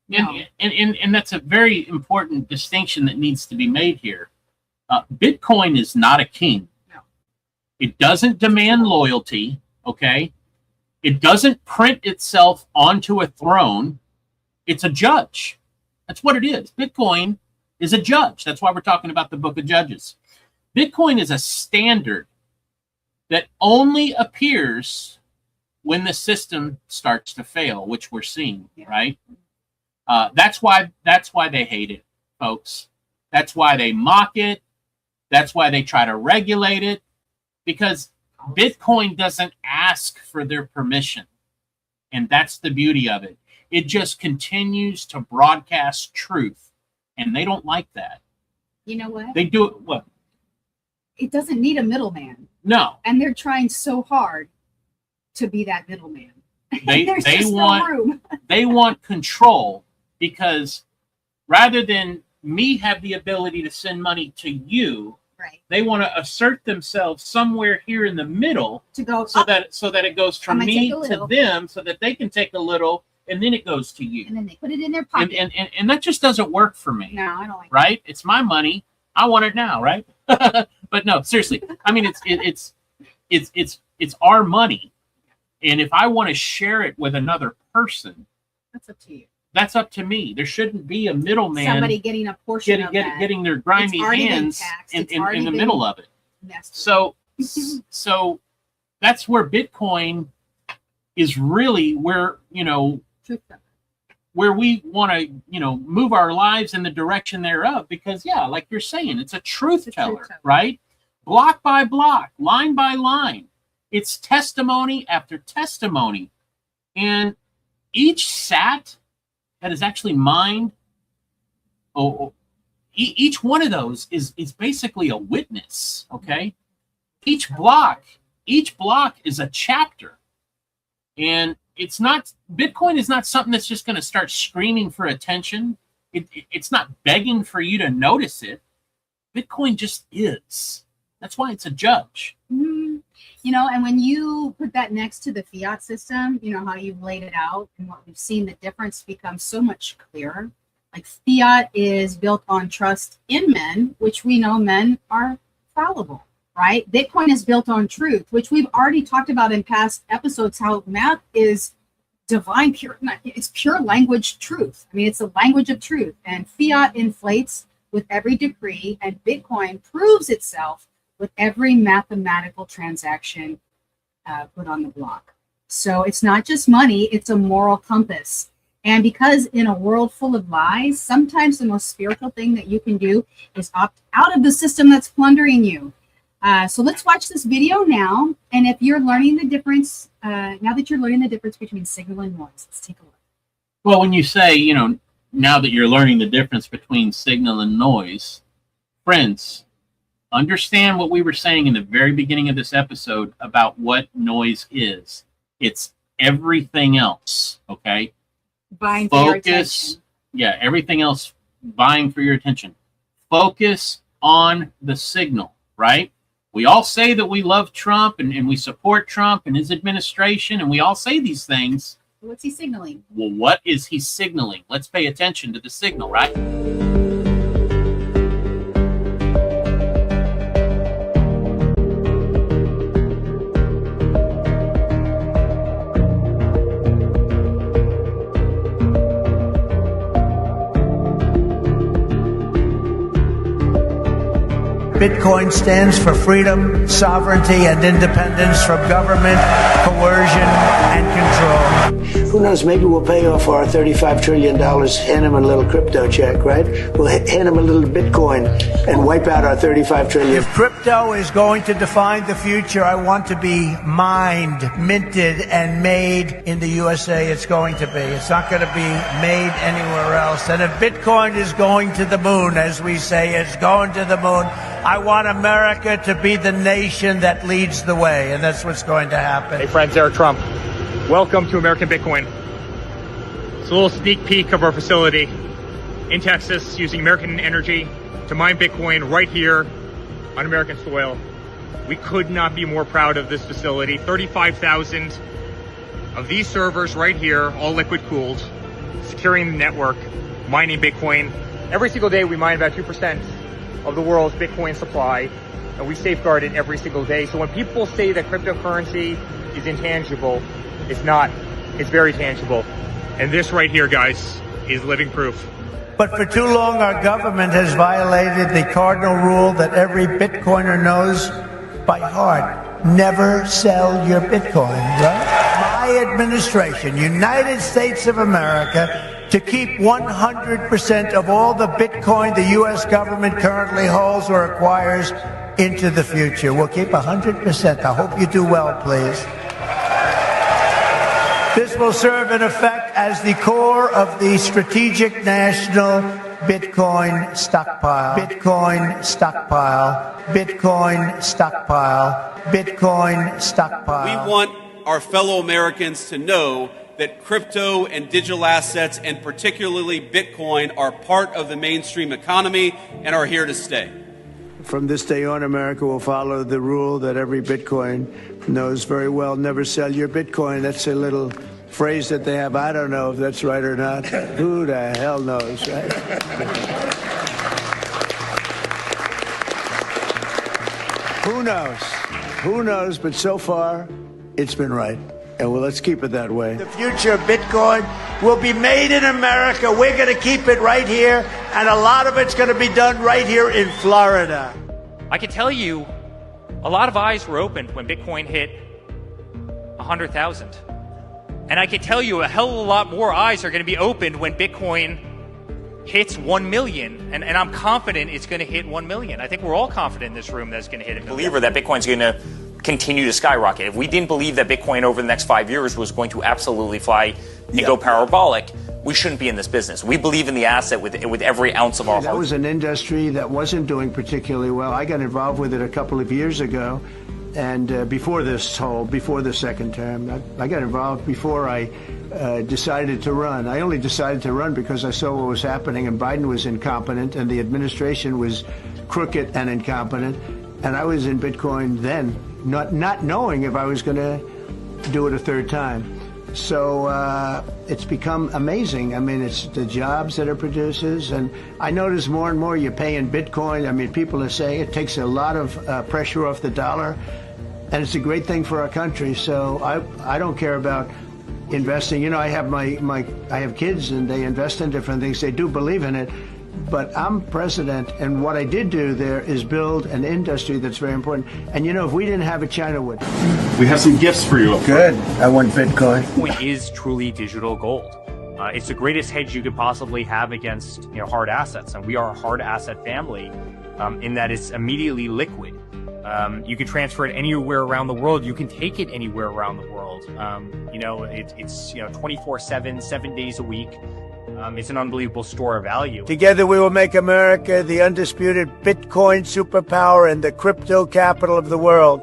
[SPEAKER 3] And that's a very important distinction that needs to be made here. Bitcoin is not a king.
[SPEAKER 4] No.
[SPEAKER 3] It doesn't demand loyalty, okay? It doesn't print itself onto a throne. It's a judge. That's what it is. Bitcoin is a judge. That's why we're talking about the book of Judges. Bitcoin is a standard that only appears when the system starts to fail, which we're seeing, right? That's why they hate it, folks. That's why they mock it. That's why they try to regulate it, because Bitcoin doesn't ask for their permission. And that's the beauty of it. It just continues to broadcast truth. And they don't like that.
[SPEAKER 4] You know what?
[SPEAKER 3] They do it, what?
[SPEAKER 4] It doesn't need a middleman.
[SPEAKER 3] No.
[SPEAKER 4] And they're trying so hard to be that middleman.
[SPEAKER 3] They want
[SPEAKER 4] no room.
[SPEAKER 3] They want control, because rather than me have the ability to send money to you,
[SPEAKER 4] right,
[SPEAKER 3] they want to assert themselves somewhere here in the middle
[SPEAKER 4] to go
[SPEAKER 3] so that it goes from me to them, so that they can take a little and then it goes to you.
[SPEAKER 4] And then they put it in their pocket.
[SPEAKER 3] And that just doesn't work for me.
[SPEAKER 4] No, I don't like
[SPEAKER 3] right? It's my money. I want it now, right? But no, seriously. I mean, it's our money. And if I want to share it with another person,
[SPEAKER 4] that's up to you.
[SPEAKER 3] That's up to me. There shouldn't be a middleman.
[SPEAKER 4] Somebody getting a portion of that.
[SPEAKER 3] Getting their grimy hands in the middle of it. So that's where Bitcoin is really where, where we want to, move our lives in the direction thereof, because like you're saying, it's a truth teller, right? Block by block, line by line. It's testimony after testimony. And each sat that is actually mined, each one of those is basically a witness, okay? Each block is a chapter. And Bitcoin is not something that's just going to start screaming for attention. It's not begging for you to notice it. Bitcoin just is. That's why it's a judge.
[SPEAKER 4] Mm-hmm. And when you put that next to the fiat system, how you've laid it out and what we've seen, the difference becomes so much clearer. Like fiat is built on trust in men, which we know men are fallible, right? Bitcoin is built on truth, which we've already talked about in past episodes, how math is divine, it's pure language truth. I mean, it's the language of truth, and fiat inflates with every decree, and Bitcoin proves itself with every mathematical transaction put on the block. So it's not just money, it's a moral compass. And because in a world full of lies, sometimes the most spiritual thing that you can do is opt out of the system that's plundering you. So let's watch this video now. And if you're learning the difference, now that you're learning the difference between signal and noise, let's take a look.
[SPEAKER 3] Well, when you say, now that you're learning the difference between signal and noise, friends, understand what we were saying in the very beginning of this episode about what noise is. It's everything else, okay?
[SPEAKER 4] Vying for your attention.
[SPEAKER 3] Yeah, everything else vying for your attention. Focus on the signal, right? We all say that we love Trump and we support Trump and his administration, and we all say these things.
[SPEAKER 4] What's he signaling?
[SPEAKER 3] Well, what is he signaling? Let's pay attention to the signal, right?
[SPEAKER 1] Bitcoin stands for freedom, sovereignty, and independence from government, coercion, and control. Who knows, maybe we'll pay off our $35 trillion, hand them a little crypto check, right? We'll hand them a little Bitcoin and wipe out our $35 trillion. If crypto is going to define the future, I want to be mined, minted, and made in the USA. It's going to be. It's not going to be made anywhere else. And if Bitcoin is going to the moon, as we say, it's going to the moon, I want America to be the nation that leads the way, and that's what's going to happen.
[SPEAKER 14] Hey friends, Eric Trump. Welcome to American Bitcoin. It's a little sneak peek of our facility in Texas using American energy to mine Bitcoin right here on American soil. We could not be more proud of this facility. 35,000 of these servers right here, all liquid cooled, securing the network, mining Bitcoin. Every single day we mine about 2% of the world's Bitcoin supply, and we safeguard it every single day. So when people say that cryptocurrency is intangible, it's not. It's very tangible. And this right here, guys, is living proof.
[SPEAKER 1] But for too long, our government has violated the cardinal rule that every Bitcoiner knows by heart. Never sell your Bitcoin, right? My administration, United States of America, to keep 100% of all the Bitcoin the U.S. government currently holds or acquires into the future. We'll keep 100%. I hope you do well, please. This will serve in effect as the core of the strategic national Bitcoin stockpile. Bitcoin stockpile. Bitcoin stockpile. Bitcoin stockpile.
[SPEAKER 15] We want our fellow Americans to know that crypto and digital assets, and particularly Bitcoin, are part of the mainstream economy and are here to stay.
[SPEAKER 1] From this day on, America will follow the rule that every Bitcoin knows very well. Never sell your Bitcoin. That's a little phrase that they have. I don't know if that's right or not. Who the hell knows, right? Who knows? Who knows? But so far, it's been right. And well, let's keep it that way. The future of Bitcoin will be made in America. We're going to keep it right here. And a lot of it's going to be done right here in Florida.
[SPEAKER 14] I can tell you, a lot of eyes were opened when Bitcoin hit 100,000. And I can tell you a hell of a lot more eyes are going to be opened when Bitcoin hits 1 million. And I'm confident it's going to hit 1 million. I think we're all confident in this room that it's going to hit 1 million.
[SPEAKER 16] Believer that Bitcoin's going to continue to skyrocket. If we didn't believe that Bitcoin over the next 5 years was going to absolutely fly and go parabolic, we shouldn't be in this business. We believe in the asset with every ounce of our heart.
[SPEAKER 1] That was an industry that wasn't doing particularly well. I got involved with it a couple of years ago, and before the second term. I got involved before I decided to run. I only decided to run because I saw what was happening, and Biden was incompetent, and the administration was crooked and incompetent, and I was in Bitcoin then, not knowing if I was going to do it a third time. So it's become amazing. I mean, it's the jobs that it produces, and I notice more and more you pay in Bitcoin. I mean, people are saying it takes a lot of pressure off the dollar, and it's a great thing for our country. So I don't care about investing. You know, I have I have kids, and they invest in different things. They do believe in it. But I'm president, and what I did do there is build an industry that's very important. And you know, if we didn't have it, China would.
[SPEAKER 7] We have some gifts for you.
[SPEAKER 1] Good. I want Bitcoin.
[SPEAKER 14] Bitcoin is truly digital gold. It's the greatest hedge you could possibly have against hard assets, and we are a hard asset family in that it's immediately liquid. You can transfer it anywhere around the world. You can take it anywhere around the world. It's 24/7, 7 days a week. It's an unbelievable store of value.
[SPEAKER 1] Together we will make America the undisputed Bitcoin superpower and the crypto capital of the world.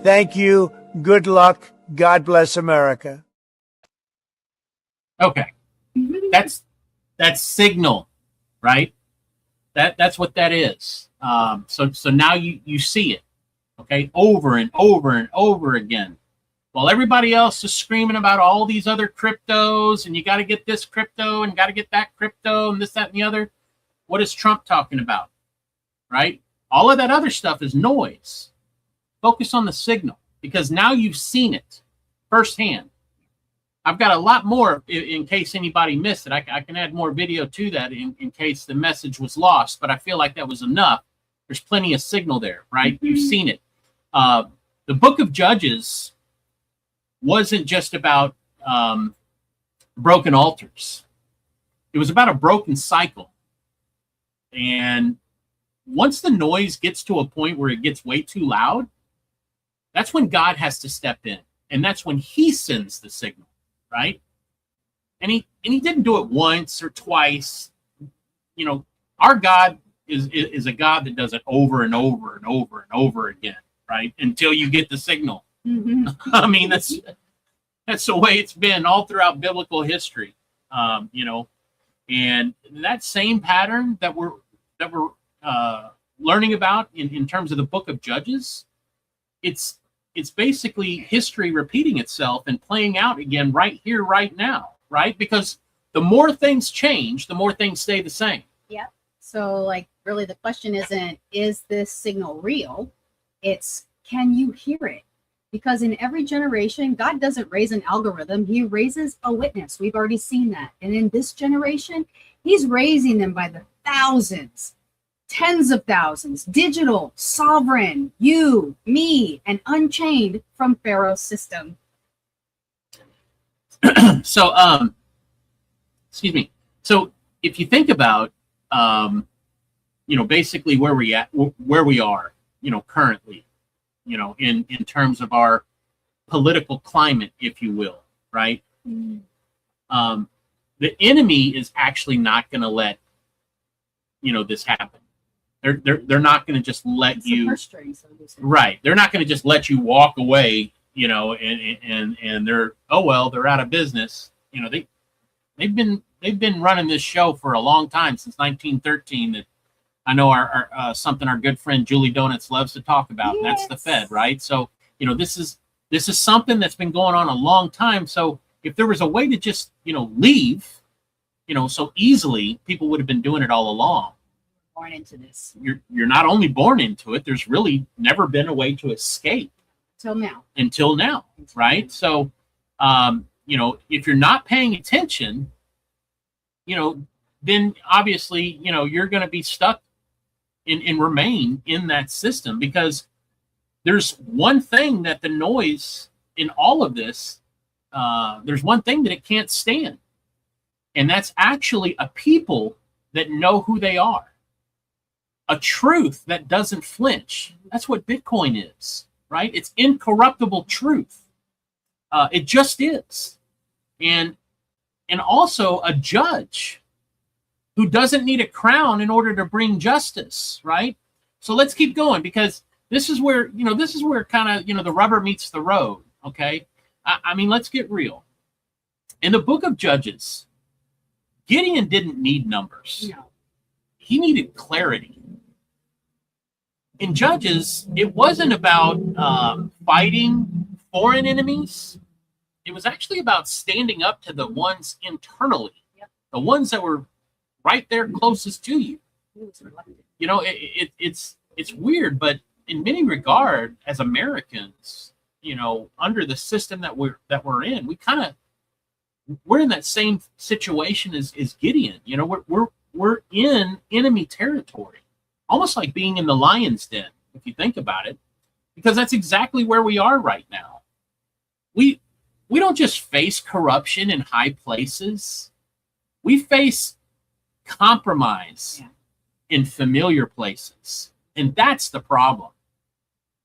[SPEAKER 1] Thank you. Good luck. God bless America.
[SPEAKER 3] Okay. That's signal, right? That's what that is. So now you see it, okay, over and over and over again. While everybody else is screaming about all these other cryptos, and you got to get this crypto and got to get that crypto and this, that, and the other, what is Trump talking about, right? All of that other stuff is noise. Focus on the signal, because now you've seen it firsthand. I've got a lot more in case anybody missed it. I can add more video to that in case the message was lost, but I feel like that was enough There's plenty of signal there, right? You've seen it. The book of Judges wasn't just about broken altars. It was about a broken cycle. And once the noise gets to a point where it gets way too loud, that's when God has to step in. And that's when he sends the signal, right? And he didn't do it once or twice. You know, our God is a God that does it over and over and over and over again, right? Until you get the signal. I mean, that's the way it's been all throughout biblical history. You know, and that same pattern that we're learning about in terms of the book of Judges, it's basically history repeating itself and playing out again right here, right now, right? Because the more things change, the more things stay the same.
[SPEAKER 4] Yep. So, like, really, the question isn't, is this signal real? It's, can you hear it? Because in every generation, God doesn't raise an algorithm. He raises a witness. We've already seen that. And in this generation, he's raising them by the thousands, tens of thousands, digital, sovereign, you, me, and unchained from Pharaoh's system.
[SPEAKER 3] So, excuse me. So if you think about, you know, basically where we are, you know, currently, you know, in terms of our political climate, if you will, right? The enemy is actually not going to let, you know, this happen. They're not going to just let you, right? They're not going to just let you walk away, you know, and they're, oh well, they're out of business. You know, they've been running this show for a long time, since 1913. That I know our something our good friend Julie Donuts loves to talk about. Yes. And that's the Fed, right? So, you know, this is something that's been going on a long time. So if there was a way to just, you know, leave, you know, so easily, people would have been doing it all along.
[SPEAKER 4] Born into this.
[SPEAKER 3] You're not only born into it, there's really never been a way to escape. Until now, right? So, you know, if you're not paying attention, you know, then obviously, you know, you're going to be stuck and remain in that system, because there's one thing that the noise in all of this, there's one thing that it can't stand. And that's actually a people that know who they are. A truth that doesn't flinch. That's what Bitcoin is, right? It's incorruptible truth. It just is. And also a judge who doesn't need a crown in order to bring justice, right? So let's keep going, because this is where, you know, kind of, you know, the rubber meets the road, okay? I mean, let's get real. In the book of Judges, Gideon didn't need numbers.
[SPEAKER 4] No.
[SPEAKER 3] He needed clarity. In Judges, it wasn't about fighting foreign enemies. It was actually about standing up to the ones internally, the ones that were right there closest to you. You know, it's weird, but in many regard, as Americans, you know, under the system that we're in, we're in that same situation as Gideon. You know, we're in enemy territory, almost like being in the lion's den, if you think about it, because that's exactly where we are right now. We don't just face corruption in high places. We face compromise in familiar places. And that's the problem.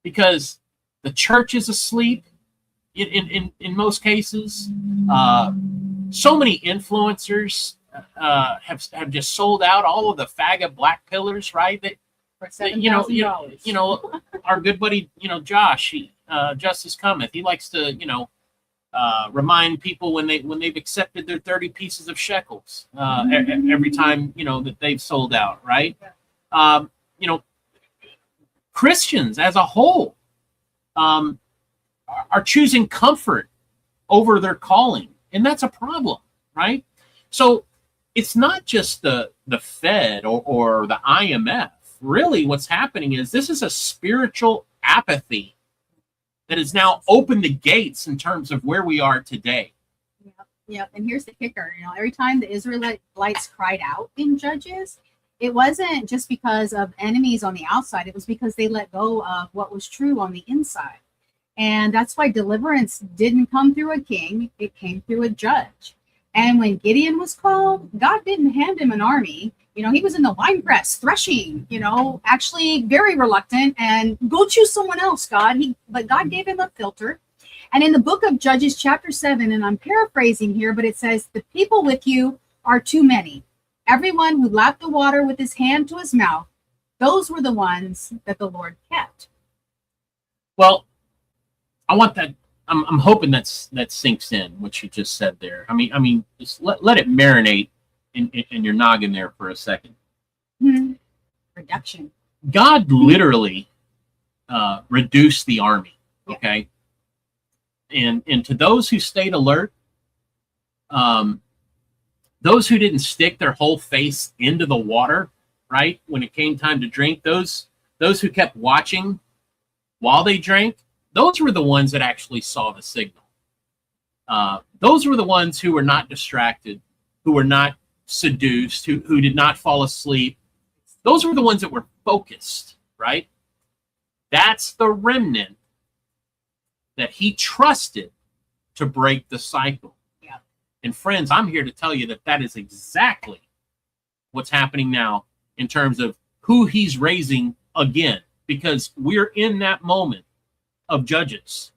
[SPEAKER 3] Because the church is asleep in most cases. So many influencers have just sold out all of the faggot black pillars, right?
[SPEAKER 4] For $7,000.
[SPEAKER 3] You know, our good buddy, you know, Josh, Justice Cometh, he likes to, you know, remind people when they've accepted their 30 pieces of shekels every time, you know, that they've sold out, right? You know, Christians as a whole are choosing comfort over their calling, and that's a problem, right? So it's not just the Fed or the IMF. Really, what's happening is this is a spiritual apathy that has now opened the gates in terms of where we are today.
[SPEAKER 4] Yep. And here's the kicker. You know, every time the Israelites cried out in Judges, it wasn't just because of enemies on the outside. It was because they let go of what was true on the inside. And that's why deliverance didn't come through a king. It came through a judge. And when Gideon was called, God didn't hand him an army. You know, he was in the wine press threshing, you know, actually very reluctant, and go choose someone else, God. But God gave him a filter. And in the book of Judges chapter 7, and I'm paraphrasing here, but it says, the people with you are too many. Everyone who lapped the water with his hand to his mouth, those were the ones that the Lord kept.
[SPEAKER 3] Well, I want that. I'm hoping that sinks in what you just said there. I mean, just let it marinate in your noggin there for a second.
[SPEAKER 4] Reduction.
[SPEAKER 3] God literally reduced the army. Okay, and to those who stayed alert, those who didn't stick their whole face into the water, right, when it came time to drink, those who kept watching while they drank, those were the ones that actually saw the signal. Those were the ones who were not distracted, who were not seduced, who did not fall asleep. Those were the ones that were focused, right? That's the remnant that he trusted to break the cycle.
[SPEAKER 4] Yeah.
[SPEAKER 3] And friends, I'm here to tell you that is exactly what's happening now in terms of who he's raising again, because we're in that moment of judges.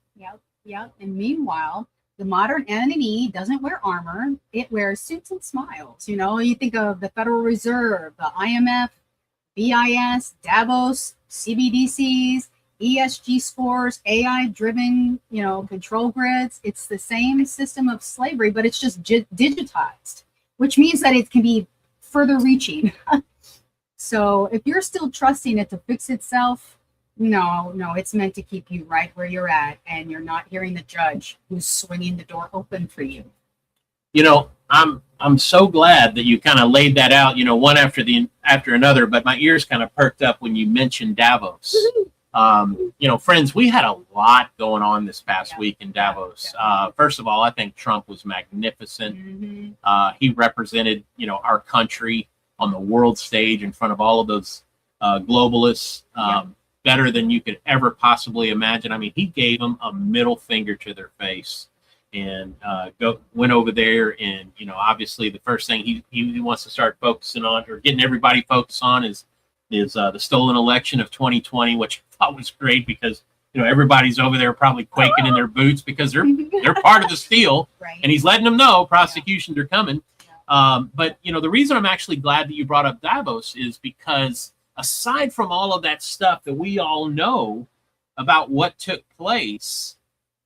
[SPEAKER 4] Yep. And meanwhile, the modern enemy doesn't wear armor. It wears suits and smiles. You know, you think of the Federal Reserve, the IMF, BIS, Davos, CBDCs, ESG scores, AI-driven, you know, control grids. It's the same system of slavery, but it's just digitized, which means that it can be further reaching. So if you're still trusting it to fix itself, no, it's meant to keep you right where you're at, and you're not hearing the judge who's swinging the door open for you.
[SPEAKER 3] You know, I'm so glad that you kind of laid that out, you know, one after another, but my ears kind of perked up when you mentioned Davos. You know, friends, we had a lot going on this past week in Davos. First of all, I think Trump was magnificent. He represented, you know, our country on the world stage in front of all of those globalists. Better than you could ever possibly imagine. I mean, he gave them a middle finger to their face, and went over there, and you know, obviously the first thing he wants to start focusing on, or getting everybody focused on, is the stolen election of 2020, which I thought was great, because you know, everybody's over there probably quaking in their boots because they're part of the steal,
[SPEAKER 4] right.
[SPEAKER 3] And he's letting them know prosecutions are coming. But you know, the reason I'm actually glad that you brought up Davos is because, aside from all of that stuff that we all know about what took place,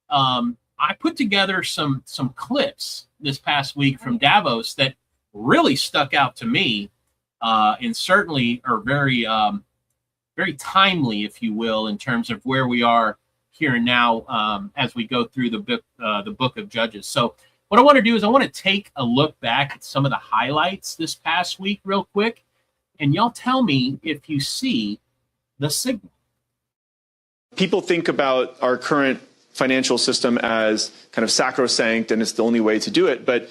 [SPEAKER 3] I put together some clips this past week from Davos that really stuck out to me, and certainly are very timely, if you will, in terms of where we are here and now as we go through the book of Judges. So what I want to do is I want to take a look back at some of the highlights this past week real quick. And y'all tell me if you see the signal.
[SPEAKER 17] People think about our current financial system as kind of sacrosanct and it's the only way to do it. But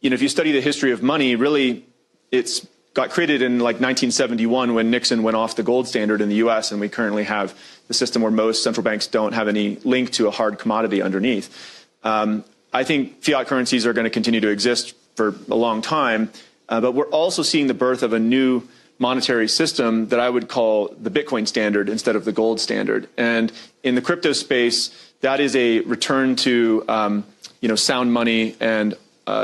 [SPEAKER 17] you know, if you study the history of money, really it's got created in like 1971 when Nixon went off the gold standard in the US, and we currently have the system where most central banks don't have any link to a hard commodity underneath. I think fiat currencies are going to continue to exist for a long time, but we're also seeing the birth of a new monetary system that I would call the Bitcoin standard instead of the gold standard. And in the crypto space, that is a return to you know, sound money and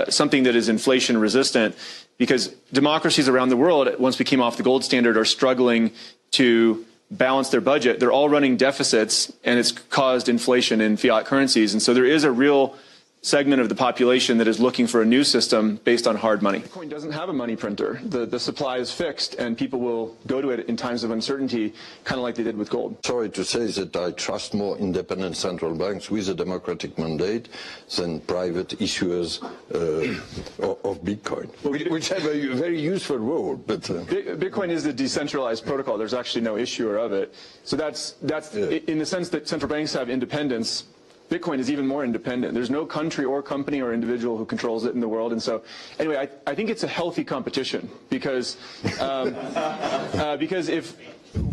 [SPEAKER 17] something that is inflation resistant, because democracies around the world, once we came off the gold standard, are struggling to balance their budget. They're all running deficits, and it's caused inflation in fiat currencies. And so there is a real segment of the population that is looking for a new system based on hard money. Bitcoin doesn't have a money printer. The supply is fixed, and people will go to it in times of uncertainty, kind of like they did with gold.
[SPEAKER 18] Sorry to say that I trust more independent central banks with a democratic mandate than private issuers of Bitcoin, which have a very useful role. But
[SPEAKER 17] Bitcoin is a decentralized protocol. There's actually no issuer of it. So that's in the sense that central banks have independence. Bitcoin is even more independent. There's no country or company or individual who controls it in the world. And so anyway, I think it's a healthy competition because if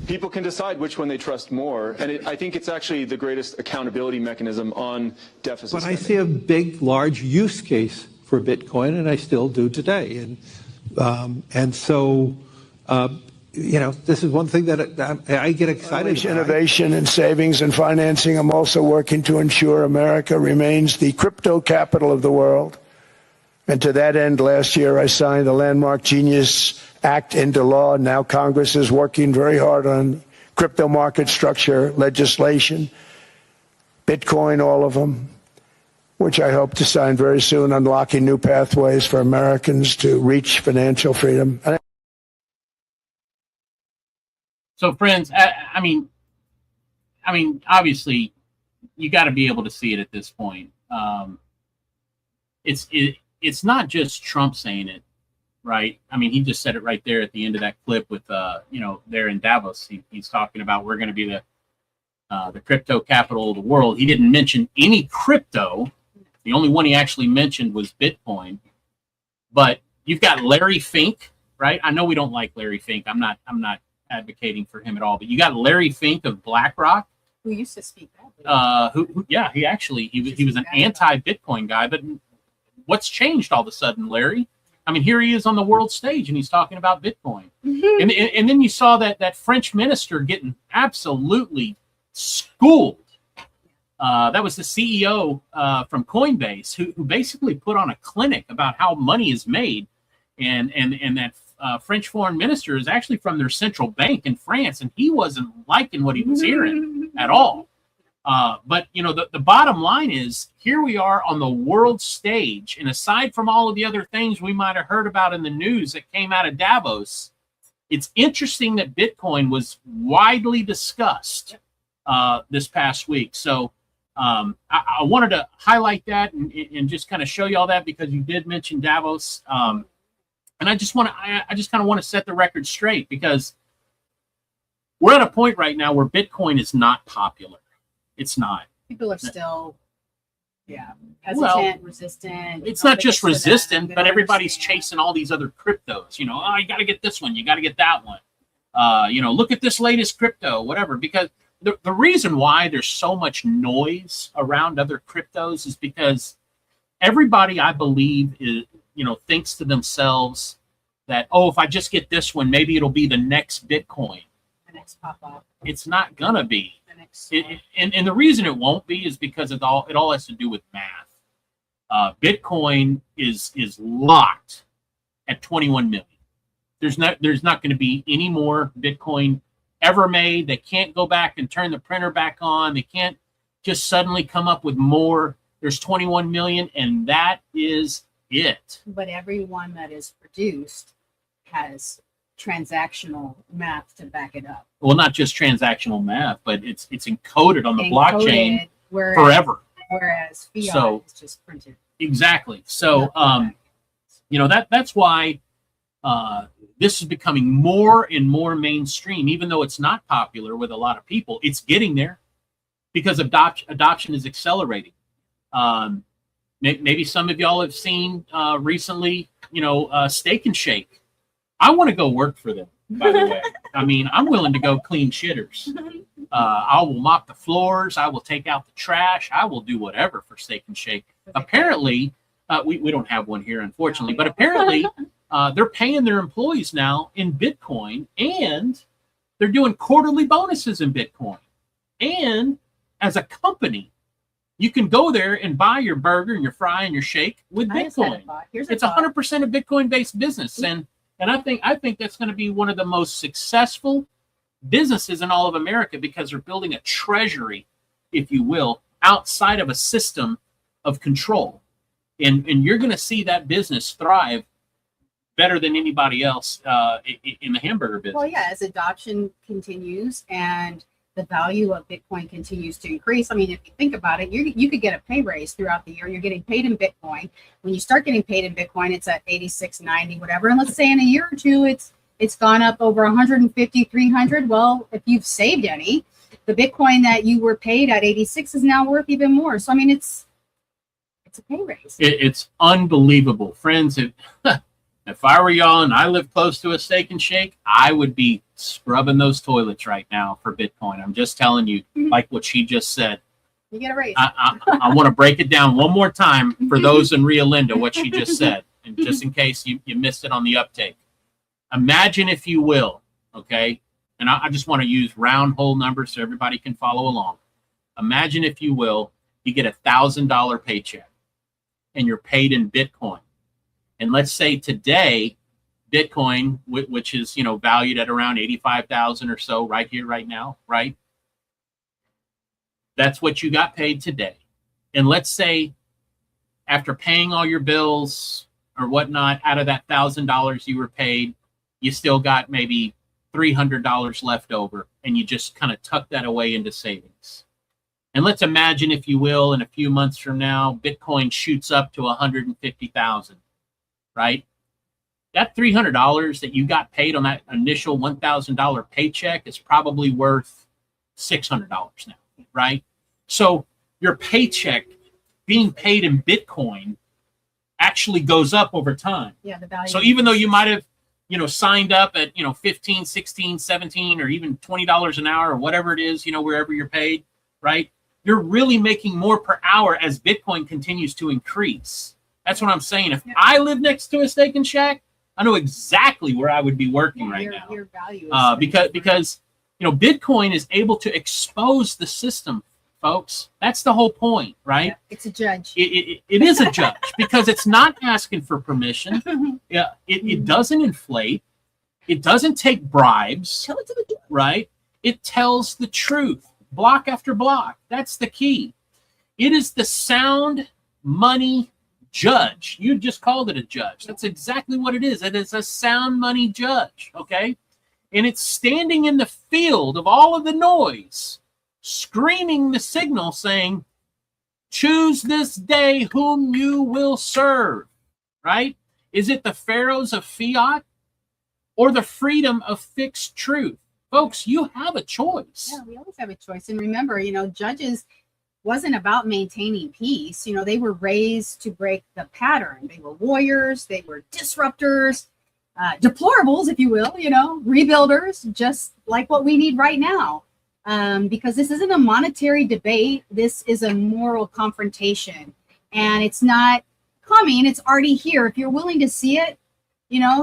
[SPEAKER 17] people can decide which one they trust more, and I think it's actually the greatest accountability mechanism on deficit
[SPEAKER 19] But
[SPEAKER 17] spending.
[SPEAKER 19] I see a big, large use case for Bitcoin, and I still do today. And so, you know, this is one thing that I get excited about.
[SPEAKER 1] Innovation and savings and financing. I'm also working to ensure America remains the crypto capital of the world. And to that end, last year I signed the landmark Genius Act into law. Now Congress is working very hard on crypto market structure legislation, Bitcoin, all of them, which I hope to sign very soon, unlocking new pathways for Americans to reach financial freedom.
[SPEAKER 3] So, friends, I mean, obviously, you got to be able to see it at this point. It's not just Trump saying it, right? I mean, he just said it right there at the end of that clip with, you know, there in Davos. He's talking about we're going to be the crypto capital of the world. He didn't mention any crypto. The only one he actually mentioned was Bitcoin. But you've got Larry Fink, right? I know we don't like Larry Fink. I'm not advocating for him at all. But you got Larry Fink of BlackRock,
[SPEAKER 4] who used to speak that.
[SPEAKER 3] He was an anti-Bitcoin guy. But what's changed all of a sudden, Larry? I mean, here he is on the world stage and he's talking about Bitcoin. Mm-hmm. And then you saw that French minister getting absolutely schooled. That was the CEO from Coinbase who basically put on a clinic about how money is made. And that French foreign minister is actually from their central bank in France. And he wasn't liking what he was hearing at all. But, you know, the bottom line is here we are on the world stage. And aside from all of the other things we might have heard about in the news that came out of Davos, it's interesting that Bitcoin was widely discussed this past week. So I wanted to highlight that and just kind of show you all that because you did mention Davos. And I just kind of want to set the record straight because we're at a point right now where Bitcoin is not popular. It's not.
[SPEAKER 4] People are still, hesitant, resistant.
[SPEAKER 3] It's not just resistant, but everybody's chasing all these other cryptos. You know, oh, you got to get this one. You got to get that one. You know, look at this latest crypto, whatever. Because the reason why there's so much noise around other cryptos is because everybody, I believe, thinks to themselves that, oh, if I just get this one, maybe it'll be the next Bitcoin.
[SPEAKER 4] The next pop-up.
[SPEAKER 3] It's not gonna be. And the reason it won't be is because it all has to do with math. Bitcoin is locked at 21 million. There's not going to be any more Bitcoin ever made. They can't go back and turn the printer back on. They can't just suddenly come up with more. There's 21 million, and that is it.
[SPEAKER 4] But every one that is produced has transactional math to back it up.
[SPEAKER 3] Well, not just transactional math, but it's encoded on the blockchain forever.
[SPEAKER 4] Whereas fiat is just printed.
[SPEAKER 3] Exactly. So, that's why this is becoming more and more mainstream, even though it's not popular with a lot of people. It's getting there because adoption is accelerating. Maybe some of y'all have seen recently, Steak and Shake. I want to go work for them, by the way. I mean, I'm willing to go clean shitters. I will mop the floors. I will take out the trash. I will do whatever for Steak and Shake. Apparently, we don't have one here, unfortunately, but apparently they're paying their employees now in Bitcoin, and they're doing quarterly bonuses in Bitcoin. And as a company, you can go there and buy your burger and your fry and your shake with Bitcoin. It's 100% a Bitcoin-based business, and I think that's going to be one of the most successful businesses in all of America because they're building a treasury, if you will, outside of a system of control. And you're going to see that business thrive better than anybody else in the hamburger business.
[SPEAKER 4] Well, yeah, as adoption continues and the value of Bitcoin continues to increase. I mean, if you think about it, you could get a pay raise throughout the year. You're getting paid in Bitcoin. When you start getting paid in Bitcoin, it's at 86.90, whatever. And let's say in a year or two, it's gone up over 150, 300. Well, if you've saved any, the Bitcoin that you were paid at 86 is now worth even more. So I mean, it's a pay raise.
[SPEAKER 3] It's unbelievable, friends. If I were y'all and I live close to a Steak and Shake, I would be scrubbing those toilets right now for Bitcoin. I'm just telling you, like what she just said.
[SPEAKER 4] You get a raise.
[SPEAKER 3] I want to break it down one more time for those in Rio Linda, what she just said, and just in case you missed it on the uptake. Imagine, if you will, okay, and I just want to use round whole numbers so everybody can follow along. Imagine, if you will, you get $1,000 paycheck and you're paid in Bitcoin. And let's say today, Bitcoin, which is, valued at around 85,000 or so right here, right now, right? That's what you got paid today. And let's say after paying all your bills or whatnot, out of that $1,000 you were paid, you still got maybe $300 left over, and you just kind of tuck that away into savings. And let's imagine, if you will, in a few months from now, Bitcoin shoots up to 150,000, right? That $300 that you got paid on that initial $1,000 paycheck is probably worth $600 now, right? So your paycheck being paid in Bitcoin actually goes up over time.
[SPEAKER 4] Yeah, the value.
[SPEAKER 3] So even though you might have, signed up at, 15, 16, 17, or even $20 an hour or whatever it is, wherever you're paid, right? You're really making more per hour as Bitcoin continues to increase. That's what I'm saying. If I live next to a Steak and Shack, I know exactly where I would be working right now.
[SPEAKER 4] Your value is
[SPEAKER 3] because Bitcoin is able to expose the system, folks. That's the whole point, right?
[SPEAKER 4] Yeah, it's a judge.
[SPEAKER 3] It is a judge because it's not asking for permission. Yeah, it doesn't inflate. It doesn't take bribes.
[SPEAKER 4] Tell it to the judge.
[SPEAKER 3] Right? It tells the truth, block after block. That's the key. It is the sound money judge. You just called it a judge. That's exactly what it is. It is a sound money judge, okay? And it's standing in the field of all of the noise, screaming the signal saying, choose this day whom you will serve, right? Is it the pharaohs of fiat or the freedom of fixed truth? Folks, you have a choice.
[SPEAKER 4] Yeah, we always have a choice. And remember, judges wasn't about maintaining peace. They were raised to break the pattern. They were warriors. They were disruptors, deplorables, if you will, rebuilders, just like what we need right now. Because this isn't a monetary debate. This is a moral confrontation. And it's not coming. It's already here. If you're willing to see it,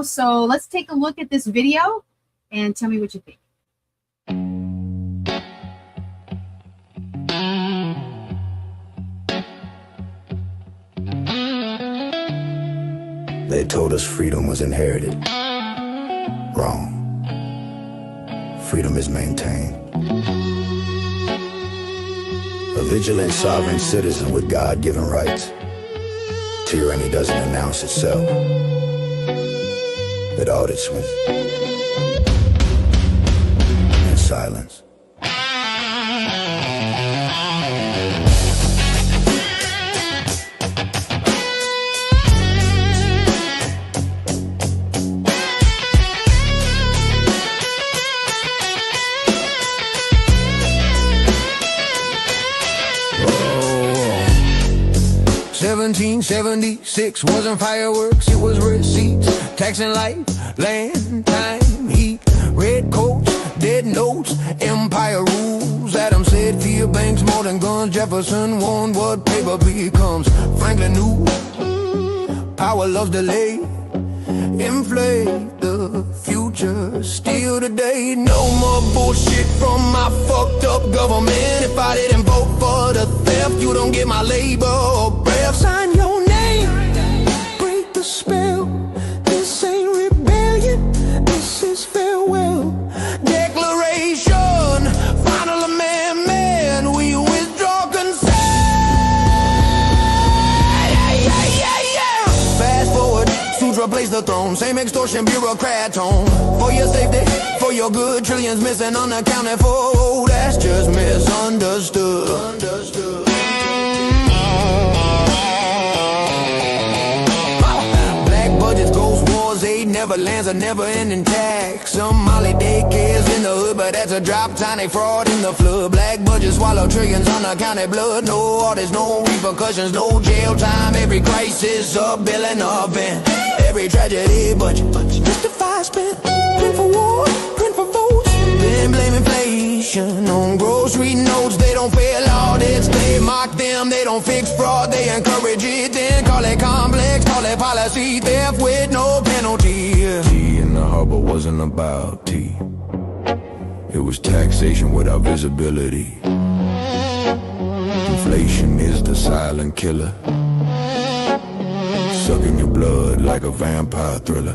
[SPEAKER 4] so let's take a look at this video and tell me what you think.
[SPEAKER 20] They told us freedom was inherited. Wrong. Freedom is maintained. A vigilant sovereign citizen with God-given rights. Tyranny doesn't announce itself. It audits with in silence. $1776 wasn't fireworks, it was receipts. Taxing life, land, time, heat. Red coats, dead notes, empire rules. Adam said fear banks more than guns. Jefferson warned what paper becomes. Franklin knew power loves delay. Inflate the future, steal today. No more bullshit from my fucked up government. If I didn't vote for the theft, you don't get my labor or breath. Sign your name, break the spell. This ain't rebellion, this is farewell. Declaration, final amendment, we withdraw consent. Fast forward, suits replace the throne. Same extortion bureaucrat tone. For your safety, for your good, trillions missing unaccounted for. That's just misunderstood. Black budgets, ghost wars, aid never lands, a never ending tax. Some Molly daycares in the hood, but that's a drop, tiny fraud in the flood. Black budget swallow trillions unaccounted blood. No audits, no repercussions, no jail time. Every crisis, up, billing up, and every tragedy, budget justify spend. Print for war, print for votes. Then blame inflation on grocery notes. They don't fail audits, they mock them. They don't fix fraud, they encourage it. Then call it complex, call it policy theft with no penalty.
[SPEAKER 21] Tea in the harbor wasn't about tea. It was taxation without visibility. Inflation is the silent killer, sucking your blood like a vampire thriller.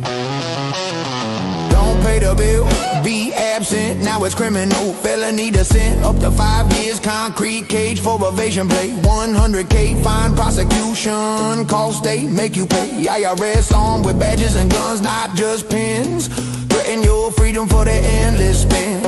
[SPEAKER 20] Don't pay the bill, be absent. Now it's criminal, felony descent. Up to 5 years, concrete cage for evasion play. 100K fine, prosecution, call state, make you pay. IRS armed with badges and guns, not just pens. Threaten your freedom for the endless spin.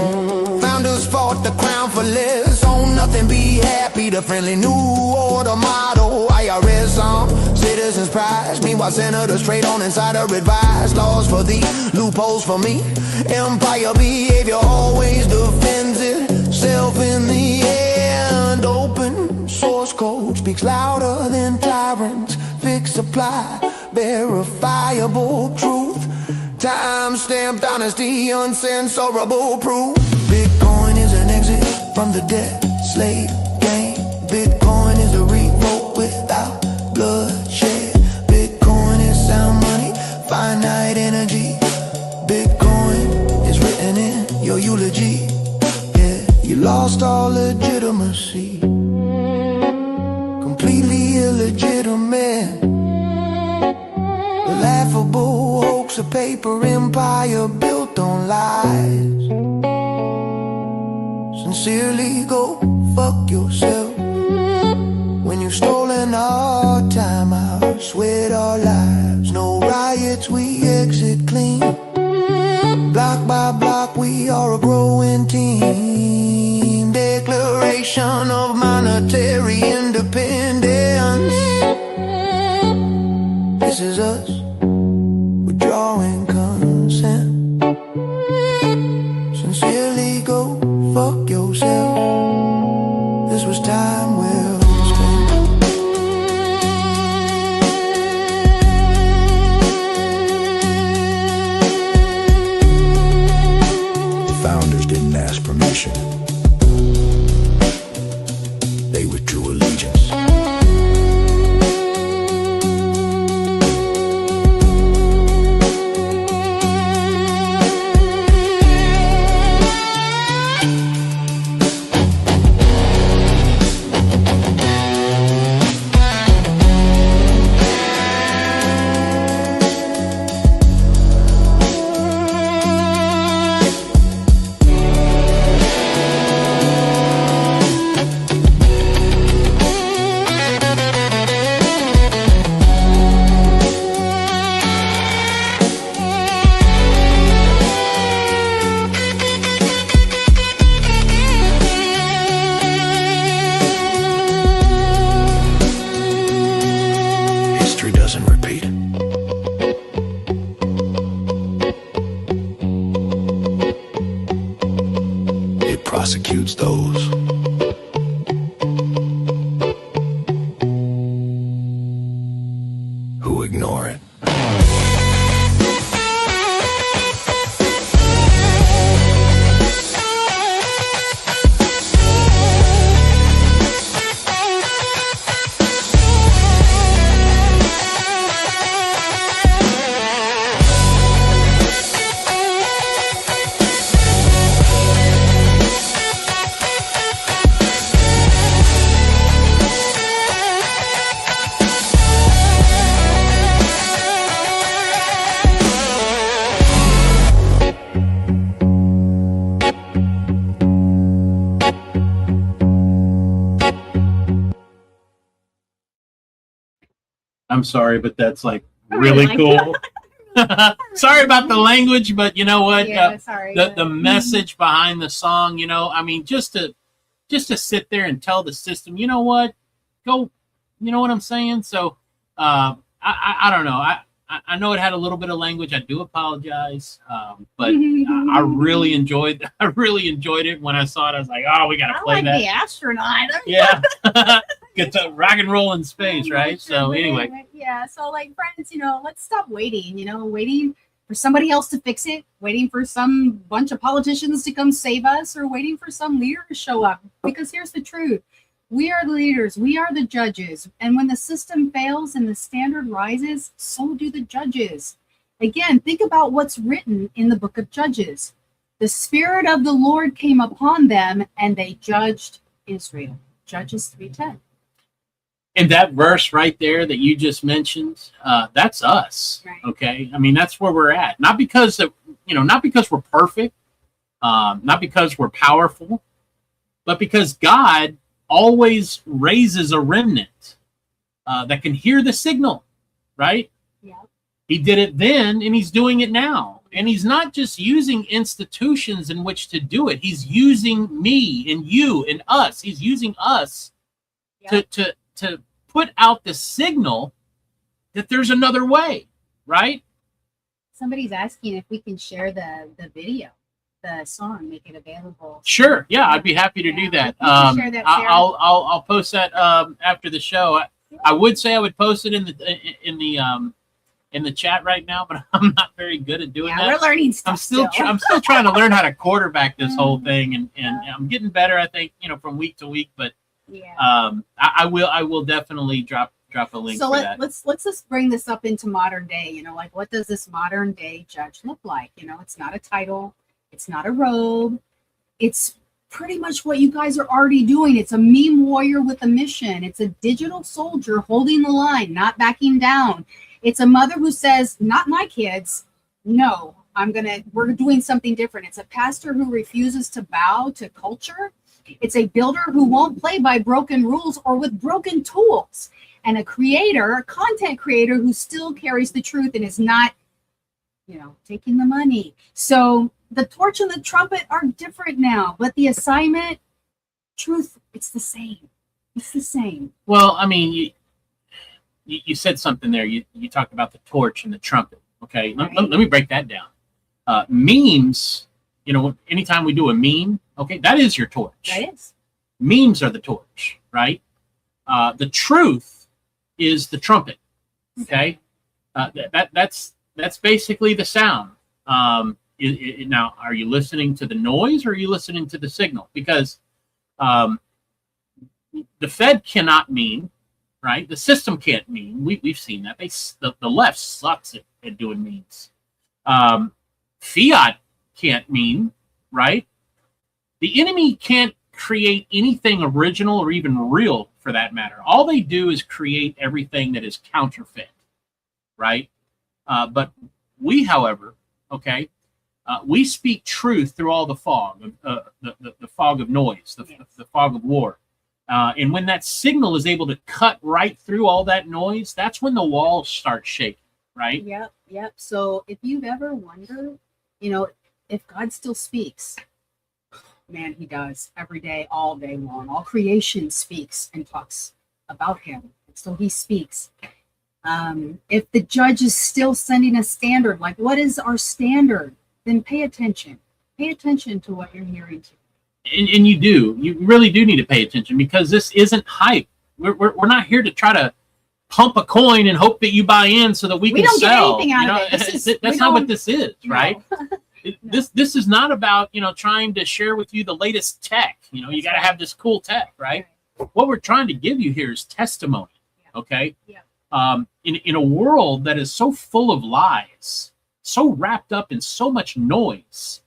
[SPEAKER 20] Founders fought the crown for less. Own nothing, be happy. The friendly new order motto. IRS on citizens' prize. Meanwhile, senators trade on insider advice. Laws for thee, loopholes for me. Empire behavior always defends itself in the end. Open source code speaks louder than tyrants. Fix supply, verifiable truth. Time-stamped honesty, uncensorable proof. Bitcoin is an exit from the debt slave game. Bitcoin is a revolt without bloodshed. Bitcoin is sound money, finite energy. Bitcoin is written in your eulogy. Yeah, you lost all legitimacy. Completely illegitimate. Laughable hoax, a paper empire built on lies. Sincerely go fuck yourself. When you've stolen our time, our sweat, our lives. No riots, we exit clean. Block by block, we are a growing team. Declaration of monetary independence. This is us. Withdrawing consent. Sincerely go fuck yourself. This was time well spent.
[SPEAKER 21] The founders didn't ask permission. They withdrew allegiance. History doesn't repeat. It prosecutes those who ignore it.
[SPEAKER 3] I'm sorry, but that's like really cool. Sorry about the language, but you know what?
[SPEAKER 4] Yeah, sorry.
[SPEAKER 3] The message behind the song, you know, I mean, just to sit there and tell the system, you know what, go, you know what I'm saying? So I don't know. I know it had a little bit of language. I do apologize, but I really enjoyed it when I saw it. I was like, oh, we got to play
[SPEAKER 4] like
[SPEAKER 3] that.
[SPEAKER 4] the astronaut.
[SPEAKER 3] Yeah, get to rock and roll in space, right? So anyway,
[SPEAKER 4] yeah. So like, friends, let's stop waiting. Waiting for somebody else to fix it, waiting for some bunch of politicians to come save us, or waiting for some leader to show up. Because here's the truth. We are the leaders. We are the judges. And when the system fails and the standard rises, so do the judges. Again, think about what's written in the book of Judges. The Spirit of the Lord came upon them, and they judged Israel. Judges 3:10.
[SPEAKER 3] And that verse right there that you just mentioned, that's us. Right. Okay. I mean, that's where we're at. Not because not because we're perfect, not because we're powerful, but because God always raises a remnant that can hear the signal, right? Yeah. He did it then, and he's doing it now. And he's not just using institutions in which to do it. He's using me and you and us. He's using us to put out the signal that there's another way, right?
[SPEAKER 4] Somebody's asking if we can share the video, the song, make it available.
[SPEAKER 3] Sure. Yeah, I'd be happy to do that.
[SPEAKER 4] Share that,
[SPEAKER 3] I'll post that after the show. I would say I would post it in the chat right now, but I'm not very good at doing that.
[SPEAKER 4] We're learning stuff.
[SPEAKER 3] I'm still trying to learn how to quarterback this whole thing, and I'm getting better, I think, from week to week. But I will definitely drop a link.
[SPEAKER 4] So
[SPEAKER 3] for that.
[SPEAKER 4] let's just bring this up into modern day. Like, what does this modern day judge look like? It's not a title, it's not a robe, it's pretty much what you guys are already doing. It's a meme warrior with a mission. It's a digital soldier holding the line, not backing down. It's a mother who says, not my kids. No, we're doing something different. It's a pastor who refuses to bow to culture. It's a builder who won't play by broken rules or with broken tools. And a content creator who still carries the truth and is not, taking the money. So the torch and the trumpet are different now, but the assignment, truth, it's the same. It's the same.
[SPEAKER 3] Well, I mean, you said something there. You talked about the torch and the trumpet. Okay, right. Let me break that down. Memes, anytime we do a meme, okay, that is your torch.
[SPEAKER 4] That is.
[SPEAKER 3] Memes are the torch, right? The truth is the trumpet. Okay, that's basically the sound. Now, are you listening to the noise or are you listening to the signal? Because the Fed cannot meme. Right, the system can't meme. We've seen that. The left sucks at doing memes. Fiat can't meme, right? The enemy can't create anything original or even real, for that matter. All they do is create everything that is counterfeit, right? But we, however, we speak truth through all the fog, the fog of noise, the fog of war. And when that signal is able to cut right through all that noise, that's when the walls start shaking, right?
[SPEAKER 4] Yep. So if you've ever wondered, if God still speaks, man, he does every day, all day long. All creation speaks and talks about him. So he speaks. If the judge is still sending a standard, like what is our standard? Then pay attention. Pay attention to what you're hearing today.
[SPEAKER 3] And you really do need to pay attention, because this isn't hype. We're not here to try to pump a coin and hope that you buy in so that we can sell.
[SPEAKER 4] Get anything out of it.
[SPEAKER 3] That's not what this is, right? This is not about trying to share with you the latest tech. You got to have this cool tech, right? What we're trying to give you here is testimony. Okay. Yeah. In a world that is so full of lies, so wrapped up in so much noise,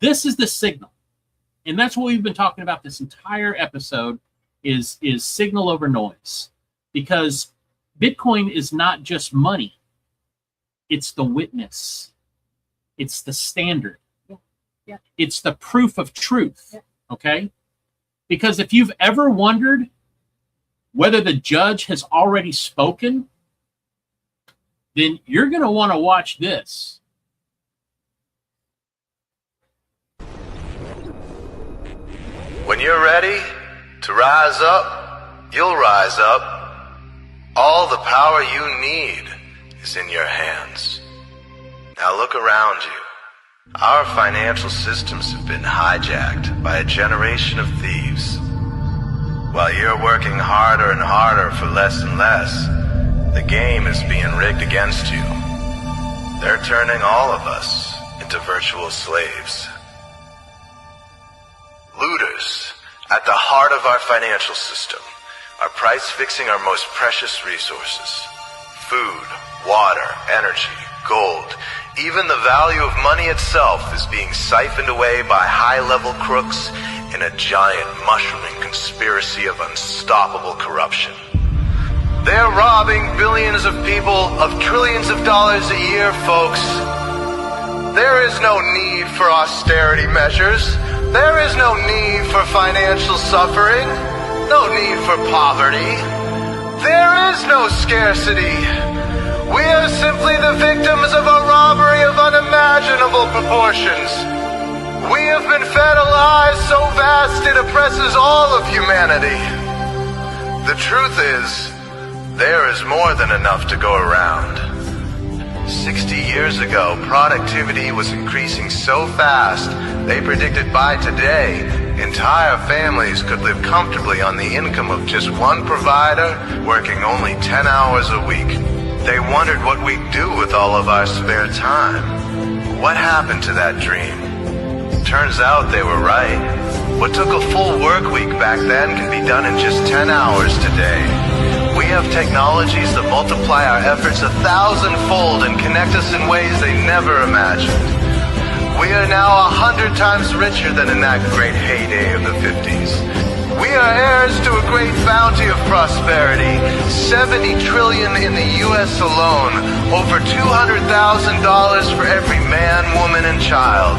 [SPEAKER 3] this is the signal. And that's what we've been talking about this entire episode is signal over noise. Because Bitcoin is not just money. It's the witness. It's the standard.
[SPEAKER 4] Yeah.
[SPEAKER 3] It's the proof of truth.
[SPEAKER 4] Yeah.
[SPEAKER 3] Okay? Because if you've ever wondered whether the judge has already spoken, then you're going to want to watch this.
[SPEAKER 2] When you're ready to rise up, you'll rise up. All the power you need is in your hands. Now look around you. Our financial systems have been hijacked by a generation of thieves. While you're working harder and harder for less and less, the game is being rigged against you. They're turning all of us into virtual slaves. Looters, at the heart of our financial system, are price-fixing our most precious resources. Food, water, energy, gold, even the value of money itself is being siphoned away by high-level crooks in a giant mushrooming conspiracy of unstoppable corruption. They're robbing billions of people of trillions of dollars a year, folks. There is no need for austerity measures. There is no need for financial suffering. No need for poverty. There is no scarcity. We are simply the victims of a robbery of unimaginable proportions. We have been fed a lie so vast it oppresses all of humanity. The truth is, there is more than enough to go around. 60 years ago, productivity was increasing so fast, they predicted by today, entire families could live comfortably on the income of just one provider, working only 10 hours a week. They wondered what we'd do with all of our spare time. What happened to that dream? Turns out they were right. What took a full work week back then can be done in just 10 hours today. We have technologies that multiply our efforts 1,000-fold and connect us in ways they never imagined. We are now 100 times richer than in that great heyday of the 50s. We are heirs to a great bounty of prosperity, $70 trillion in the U.S. alone, over $200,000 for every man, woman, and child.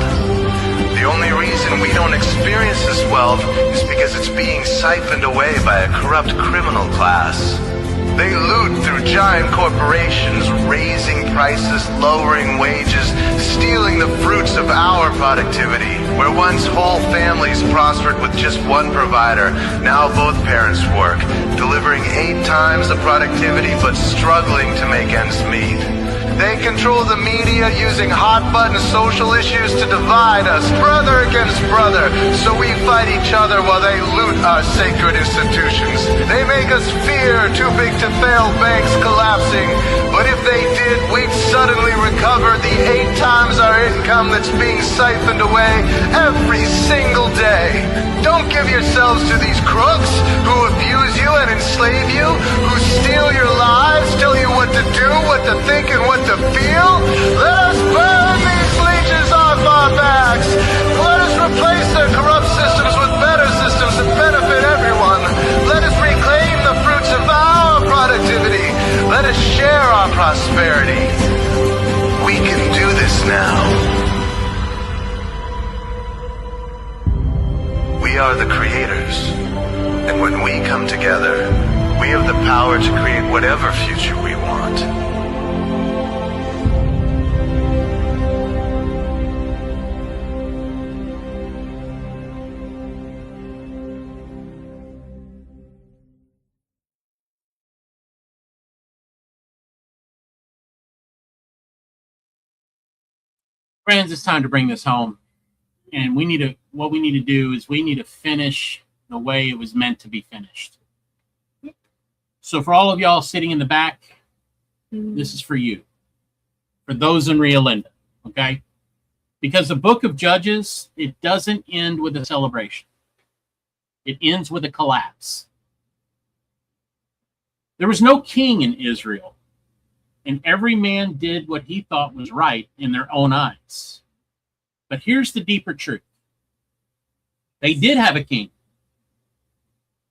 [SPEAKER 2] The only reason we don't experience this wealth is because it's being siphoned away by a corrupt criminal class. They loot through giant corporations, raising prices, lowering wages, stealing the fruits of our productivity. Where once whole families prospered with just one provider, now both parents work, delivering 8 times the productivity but struggling to make ends meet. They control the media using hot-button social issues to divide us, brother against brother, so we fight each other while they loot our sacred institutions. They make us fear too big to fail banks collapsing, but if they did, we'd suddenly recover the 8 times our income that's being siphoned away every single day. Don't give yourselves to these crooks who abuse you and enslave you, who steal your lives, tell you what to do, what to think, and what to feel. Let us burn these leeches off our backs. Let us replace their corrupt systems with better systems that benefit everyone. Let us reclaim the fruits of our productivity. Let us share our prosperity. We can do this now. We are the creators, and when we come together, we have the power to create whatever future we want.
[SPEAKER 3] Friends, it's time to bring this home. And what we need to do is we need to finish the way it was meant to be finished. So for all of y'all sitting in the back, this is for you. For those in Rio Linda, okay? Because the book of Judges, it doesn't end with a celebration. It ends with a collapse. There was no king in Israel, and every man did what he thought was right in their own eyes. But here's the deeper truth. They did have a king.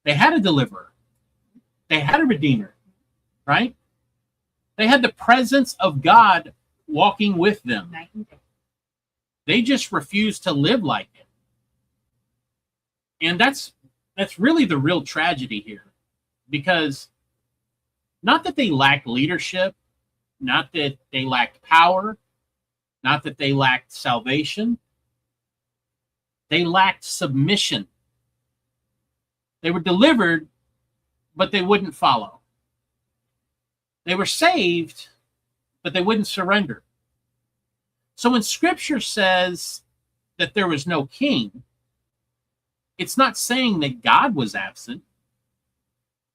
[SPEAKER 3] They had a deliverer. They had a redeemer, right? They had the presence of God walking with them. They just refused to live like it. And that's really the real tragedy here. Because not that they lacked leadership, not that they lacked power, not that they lacked salvation. They lacked submission. They were delivered, but they wouldn't follow. They were saved, but they wouldn't surrender. So when Scripture says that there was no king, it's not saying that God was absent.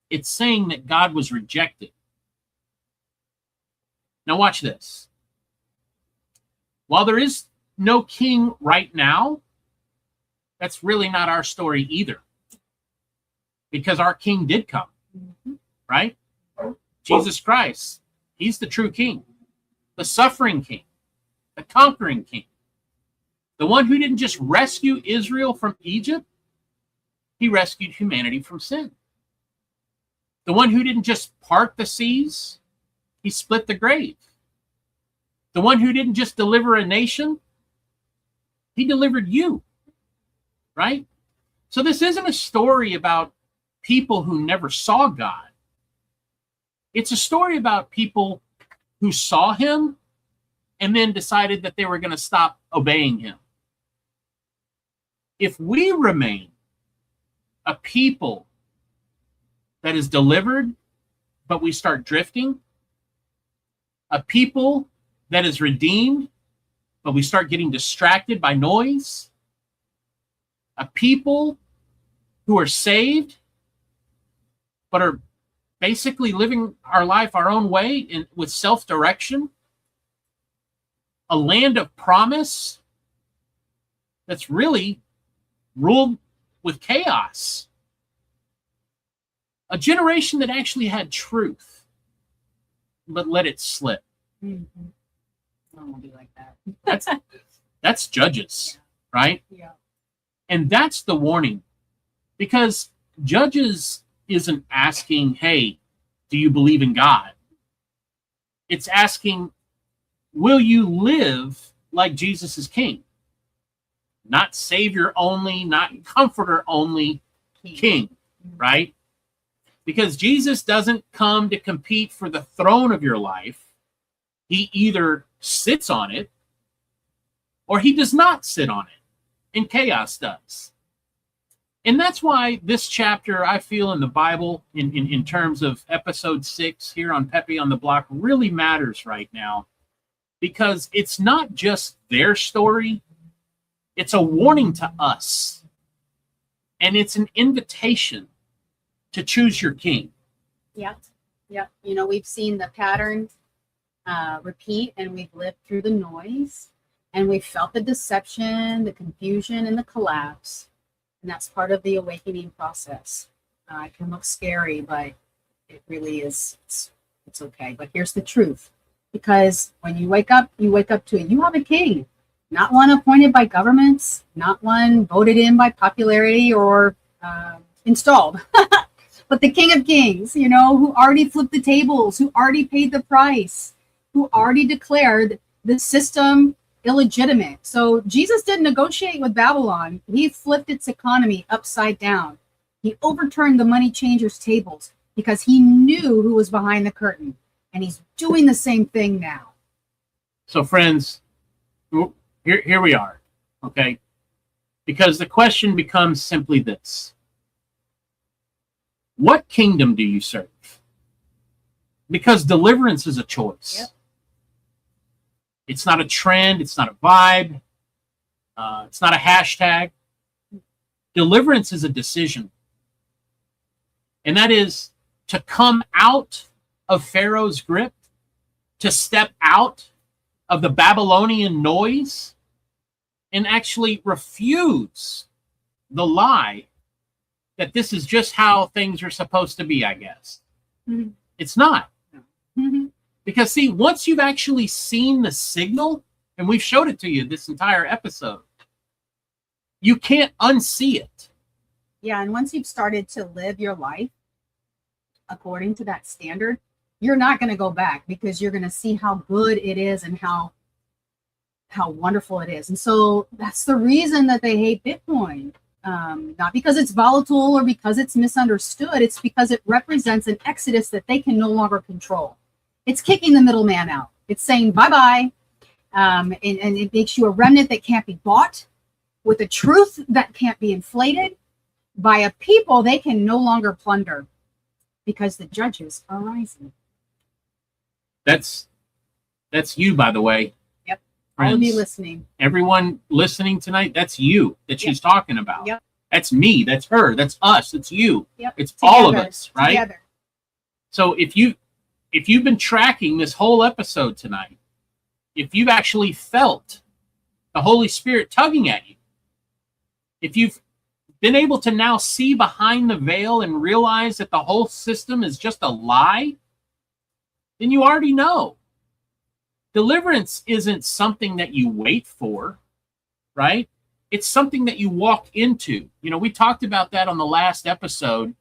[SPEAKER 3] It's saying that God was rejected. Now watch this. While there is no king right now, that's really not our story either. Because our king did come, right? Jesus Christ, he's the true king, the suffering king, the conquering king, the one who didn't just rescue Israel from Egypt, he rescued humanity from sin. The one who didn't just part the seas, he split the grave. The one who didn't just deliver a nation, he delivered you, right? So this isn't a story about people who never saw God. It's a story about people who saw him and then decided that they were going to stop obeying him. If we remain a people that is delivered, but we start drifting, a people that is redeemed, but we start getting distracted by noise, a people who are saved, but are basically living our life our own way with self-direction, a land of promise that's really ruled with chaos, a generation that actually had truth, but let it slip.
[SPEAKER 4] Mm-hmm. I don't want to be like that.
[SPEAKER 3] That's Judges, right?
[SPEAKER 4] Yeah.
[SPEAKER 3] And that's the warning, because Judges isn't asking, hey, do you believe in God? It's asking, will you live like Jesus is king? Not savior only, not comforter only, king, right? Because Jesus doesn't come to compete for the throne of your life. He either sits on it or he does not sit on it, and chaos does. And that's why this chapter, I feel, in the Bible, in terms of episode 6 here on PEPE on the Block, really matters right now, because it's not just their story, it's a warning to us, and it's an invitation to choose your king.
[SPEAKER 4] Yeah. Yeah. You know, we've seen the pattern repeat, and we've lived through the noise, and we've felt the deception, the confusion, and the collapse. And that's part of the awakening process. It can look scary, but it really is. It's okay. But here's the truth. Because when you wake up to it. You have a king. Not one appointed by governments, not one voted in by popularity or installed, but the King of Kings, you know, who already flipped the tables, who already paid the price, who already declared the system illegitimate. So Jesus didn't negotiate with Babylon. He flipped its economy upside down. He overturned the money changers' tables because he knew who was behind the curtain. And he's doing the same thing now.
[SPEAKER 3] So friends, here we are, okay? Because the question becomes simply this. What kingdom do you serve? Because deliverance is a choice.
[SPEAKER 4] Yep.
[SPEAKER 3] It's not a trend. It's not a vibe. It's not a hashtag. Deliverance is a decision. And that is to come out of Pharaoh's grip, to step out of the Babylonian noise, and actually refuse the lie that this is just how things are supposed to be, I guess.
[SPEAKER 4] Mm-hmm.
[SPEAKER 3] It's not.
[SPEAKER 4] Mm-hmm.
[SPEAKER 3] Because, see, once you've actually seen the signal, and we've showed it to you this entire episode, you can't unsee it.
[SPEAKER 4] Yeah, and once you've started to live your life according to that standard, you're not going to go back, because you're going to see how good it is and how wonderful it is. And so that's the reason that they hate Bitcoin. Not because it's volatile or because it's misunderstood. It's because it represents an exodus that they can no longer control. It's kicking the middleman out. It's saying bye-bye. And it makes you a remnant that can't be bought, with a truth that can't be inflated, by a people they can no longer plunder, because the judges are rising.
[SPEAKER 3] That's That's you, by the way.
[SPEAKER 4] Yep.
[SPEAKER 3] Friends.
[SPEAKER 4] All of you listening.
[SPEAKER 3] Everyone listening tonight, that's you that she's talking about.
[SPEAKER 4] Yep.
[SPEAKER 3] That's me. That's her. That's us. It's you.
[SPEAKER 4] Yep.
[SPEAKER 3] It's all of
[SPEAKER 4] Together.
[SPEAKER 3] us, right?
[SPEAKER 4] Together.
[SPEAKER 3] So if you've been tracking this whole episode tonight, if you've actually felt the Holy Spirit tugging at you, if you've been able to now see behind the veil and realize that the whole system is just a lie, then you already know. Deliverance isn't something that you wait for, right? It's something that you walk into. You know, we talked about that on the last episode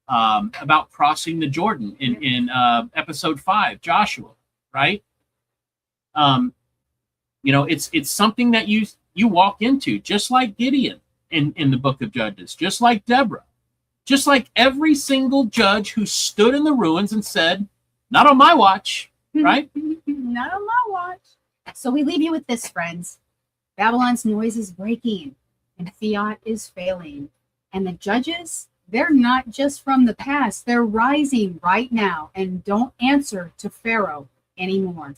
[SPEAKER 3] about crossing the Jordan in episode 5, Joshua, right? You know, it's something that you walk into, just like Gideon in the book of Judges, just like Deborah, just like every single judge who stood in the ruins and said, "Not on my watch," right?
[SPEAKER 4] Not on my watch. So we leave you with this, friends. Babylon's noise is breaking and fiat is failing. And the judges, they're not just from the past. They're rising right now and don't answer to Pharaoh anymore.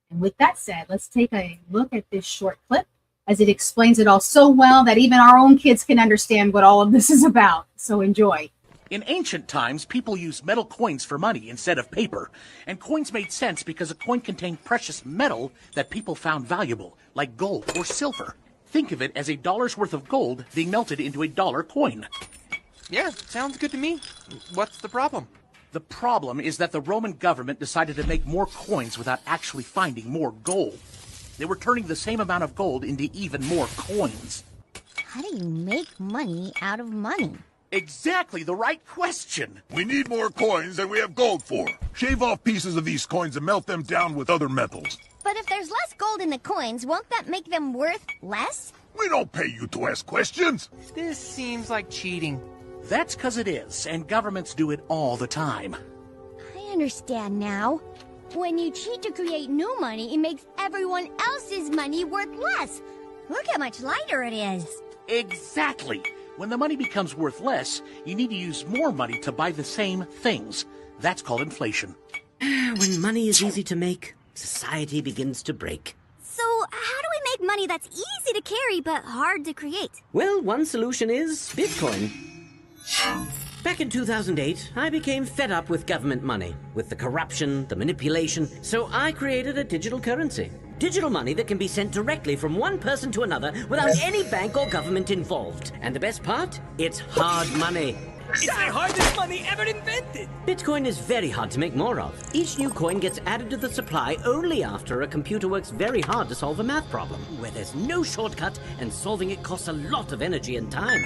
[SPEAKER 4] And with that said, let's take a look at this short clip as it explains it all so well that even our own kids can understand what all of this is about. So enjoy.
[SPEAKER 8] In ancient times, people used metal coins for money instead of paper. And coins made sense because a coin contained precious metal that people found valuable, like gold or silver. Think of it as $1 worth of gold being melted into $1 coin.
[SPEAKER 22] Yeah, sounds good to me. What's the problem?
[SPEAKER 8] The problem is that the Roman government decided to make more coins without actually finding more gold. They were turning the same amount of gold into even more coins.
[SPEAKER 23] How do you make money out of money?
[SPEAKER 8] Exactly the right question.
[SPEAKER 24] We need more coins than we have gold for. Shave off pieces of these coins and melt them down with other metals.
[SPEAKER 23] But if there's less gold in the coins, won't that make them worth less?
[SPEAKER 24] We don't pay you to ask questions.
[SPEAKER 22] This seems like cheating.
[SPEAKER 8] That's because it is, and governments do it all the time.
[SPEAKER 23] I understand now. When you cheat to create new money, it makes everyone else's money worth less. Look how much lighter it is.
[SPEAKER 8] Exactly. When the money becomes worth less, you need to use more money to buy the same things. That's called inflation.
[SPEAKER 25] When money is easy to make, society begins to break.
[SPEAKER 23] So how do we make money that's easy to carry but hard to create?
[SPEAKER 25] Well, one solution is Bitcoin. Back in 2008, I became fed up with government money, with the corruption, the manipulation, so I created a digital currency. Digital money that can be sent directly from one person to another without any bank or government involved. And the best part? It's hard money.
[SPEAKER 26] It's the hardest money ever invented!
[SPEAKER 25] Bitcoin is very hard to make more of. Each new coin gets added to the supply only after a computer works very hard to solve a math problem, where there's no shortcut and solving it costs a lot of energy and time.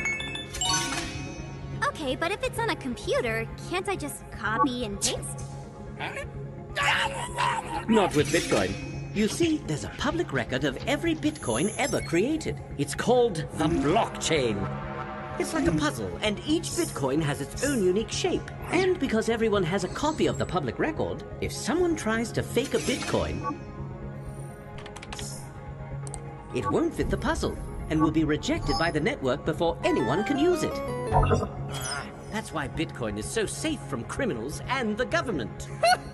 [SPEAKER 23] Okay, but if it's on a computer, can't I just copy and paste?
[SPEAKER 25] Not with Bitcoin. You see, there's a public record of every Bitcoin ever created. It's called the blockchain. It's like a puzzle, and each Bitcoin has its own unique shape. And because everyone has a copy of the public record, if someone tries to fake a Bitcoin, it won't fit the puzzle and will be rejected by the network before anyone can use it. That's why Bitcoin is so safe from criminals and the government.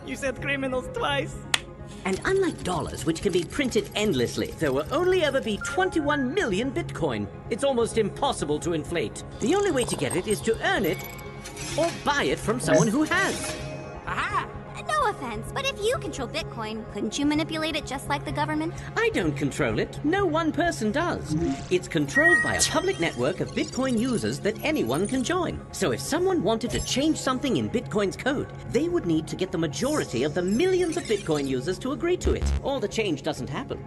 [SPEAKER 26] You said criminals twice.
[SPEAKER 25] And unlike dollars, which can be printed endlessly, there will only ever be 21 million Bitcoin. It's almost impossible to inflate. The only way to get it is to earn it or buy it from someone who has.
[SPEAKER 23] Aha! No offense, but if you control Bitcoin, couldn't you manipulate it just like the government?
[SPEAKER 25] I don't control it. No one person does. It's controlled by a public network of Bitcoin users that anyone can join. So if someone wanted to change something in Bitcoin's code, they would need to get the majority of the millions of Bitcoin users to agree to it, or the change doesn't happen.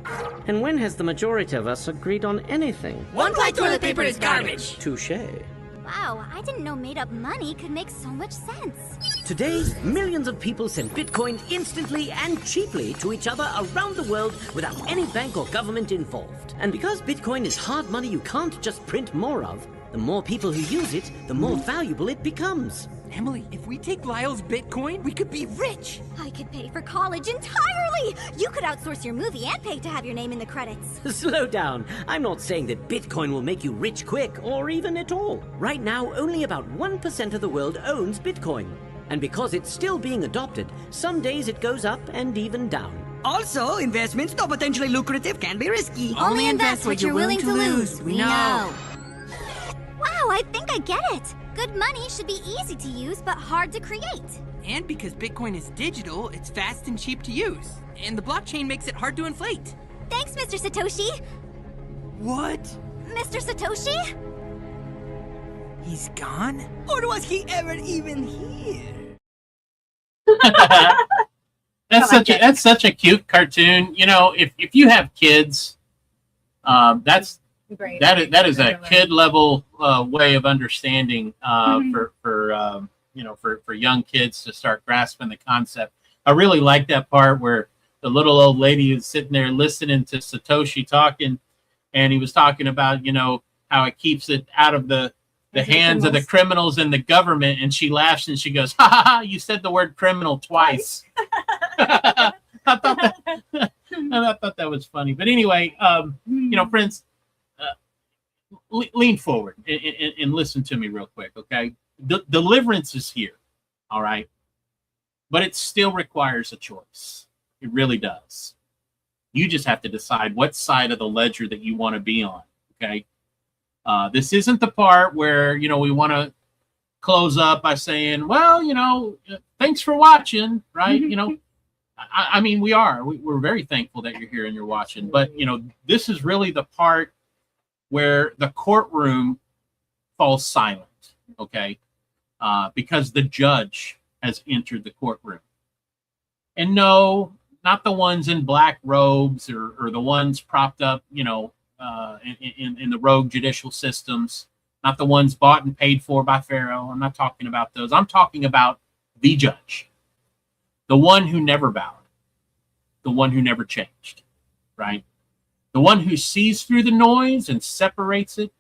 [SPEAKER 25] And when has the majority of us agreed on anything?
[SPEAKER 26] One-ply toilet paper is garbage.
[SPEAKER 25] Touché.
[SPEAKER 23] Wow, I didn't know made-up money could make so much sense.
[SPEAKER 25] Today, millions of people send Bitcoin instantly and cheaply to each other around the world without any bank or government involved. And because Bitcoin is hard money you can't just print more of, the more people who use it, the more valuable it becomes.
[SPEAKER 26] Emily, if we take Lyle's Bitcoin, we could be rich.
[SPEAKER 23] I could pay for college entirely. You could outsource your movie and pay to have your name in the credits.
[SPEAKER 25] Slow down. I'm not saying that Bitcoin will make you rich quick or even at all. Right now, only about 1% of the world owns Bitcoin. And because it's still being adopted, some days it goes up and even down.
[SPEAKER 5] Also, investments, though potentially lucrative, can be risky.
[SPEAKER 23] Only invest what you're willing to lose. We know. Wow, I think I get it. Good money should be easy to use, but hard to create.
[SPEAKER 26] And because Bitcoin is digital, it's fast and cheap to use. And the blockchain makes it hard to inflate.
[SPEAKER 23] Thanks, Mr. Satoshi.
[SPEAKER 26] What?
[SPEAKER 23] Mr. Satoshi?
[SPEAKER 26] He's gone?
[SPEAKER 5] Or was he ever even here?
[SPEAKER 3] That's such a cute cartoon. You know, if you have kids, that is a kid level way of understanding for young kids to start grasping the concept. I really like that part where the little old lady is sitting there listening to Satoshi talking, and he was talking about how it keeps it out of the hands of the criminals and the government, and she laughs and she goes, "Ha ha ha! You said the word criminal twice." I thought that was funny. But anyway, friends, lean forward and listen to me real quick, okay? Deliverance is here, all right? But it still requires a choice. It really does. You just have to decide what side of the ledger that you want to be on, okay? This isn't the part where, we want to close up by saying, well, thanks for watching, right? I mean, we're very thankful that you're here and you're watching, but, this is really the part where the courtroom falls silent, okay? Because the judge has entered the courtroom. And no, not the ones in black robes or the ones propped up, in the rogue judicial systems, not the ones bought and paid for by Pharaoh. I'm not talking about those. I'm talking about the judge, the one who never bowed, the one who never changed, right? The one who sees through the noise and separates it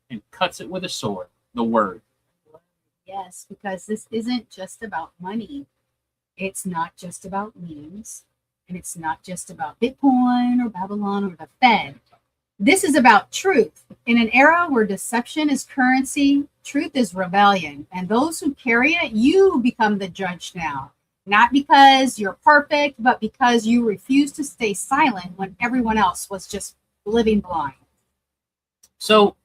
[SPEAKER 3] and cuts it with a sword, the word.
[SPEAKER 4] Yes, because this isn't just about money. It's not just about memes, and it's not just about Bitcoin or Babylon or the Fed. This is about truth. In an era where deception is currency, truth is rebellion. And those who carry it, you become the judge now. Not because you're perfect, but because you refuse to stay silent when everyone else was just living blind.
[SPEAKER 3] So,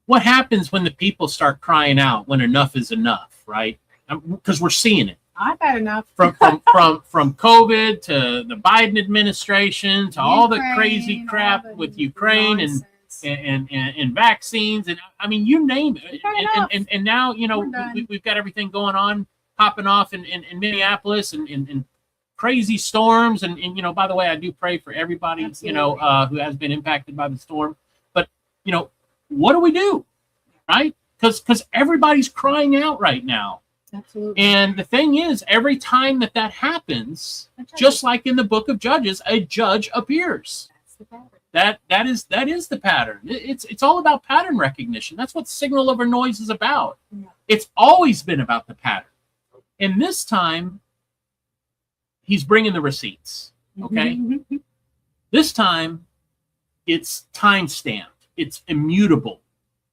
[SPEAKER 3] what happens when the people start crying out when enough is enough, right? Because we're seeing it.
[SPEAKER 4] I've had enough.
[SPEAKER 3] From COVID to the Biden administration to all the crazy crap with Ukraine and vaccines, and I mean, you name it. And now we've got everything going on, popping off in Minneapolis and crazy storms. And by the way, I do pray for everybody who has been impacted by the storm. But what do we do, right? Because everybody's crying out right now.
[SPEAKER 4] Absolutely.
[SPEAKER 3] And the thing is, every time that happens, just like in the book of Judges, a judge appears.
[SPEAKER 4] That's the pattern.
[SPEAKER 3] That is the pattern. It's all about pattern recognition. That's what Signal Over Noise is about. Yeah. It's always been about the pattern. And this time, he's bringing the receipts. Okay. Mm-hmm. This time, it's time stamped. It's immutable.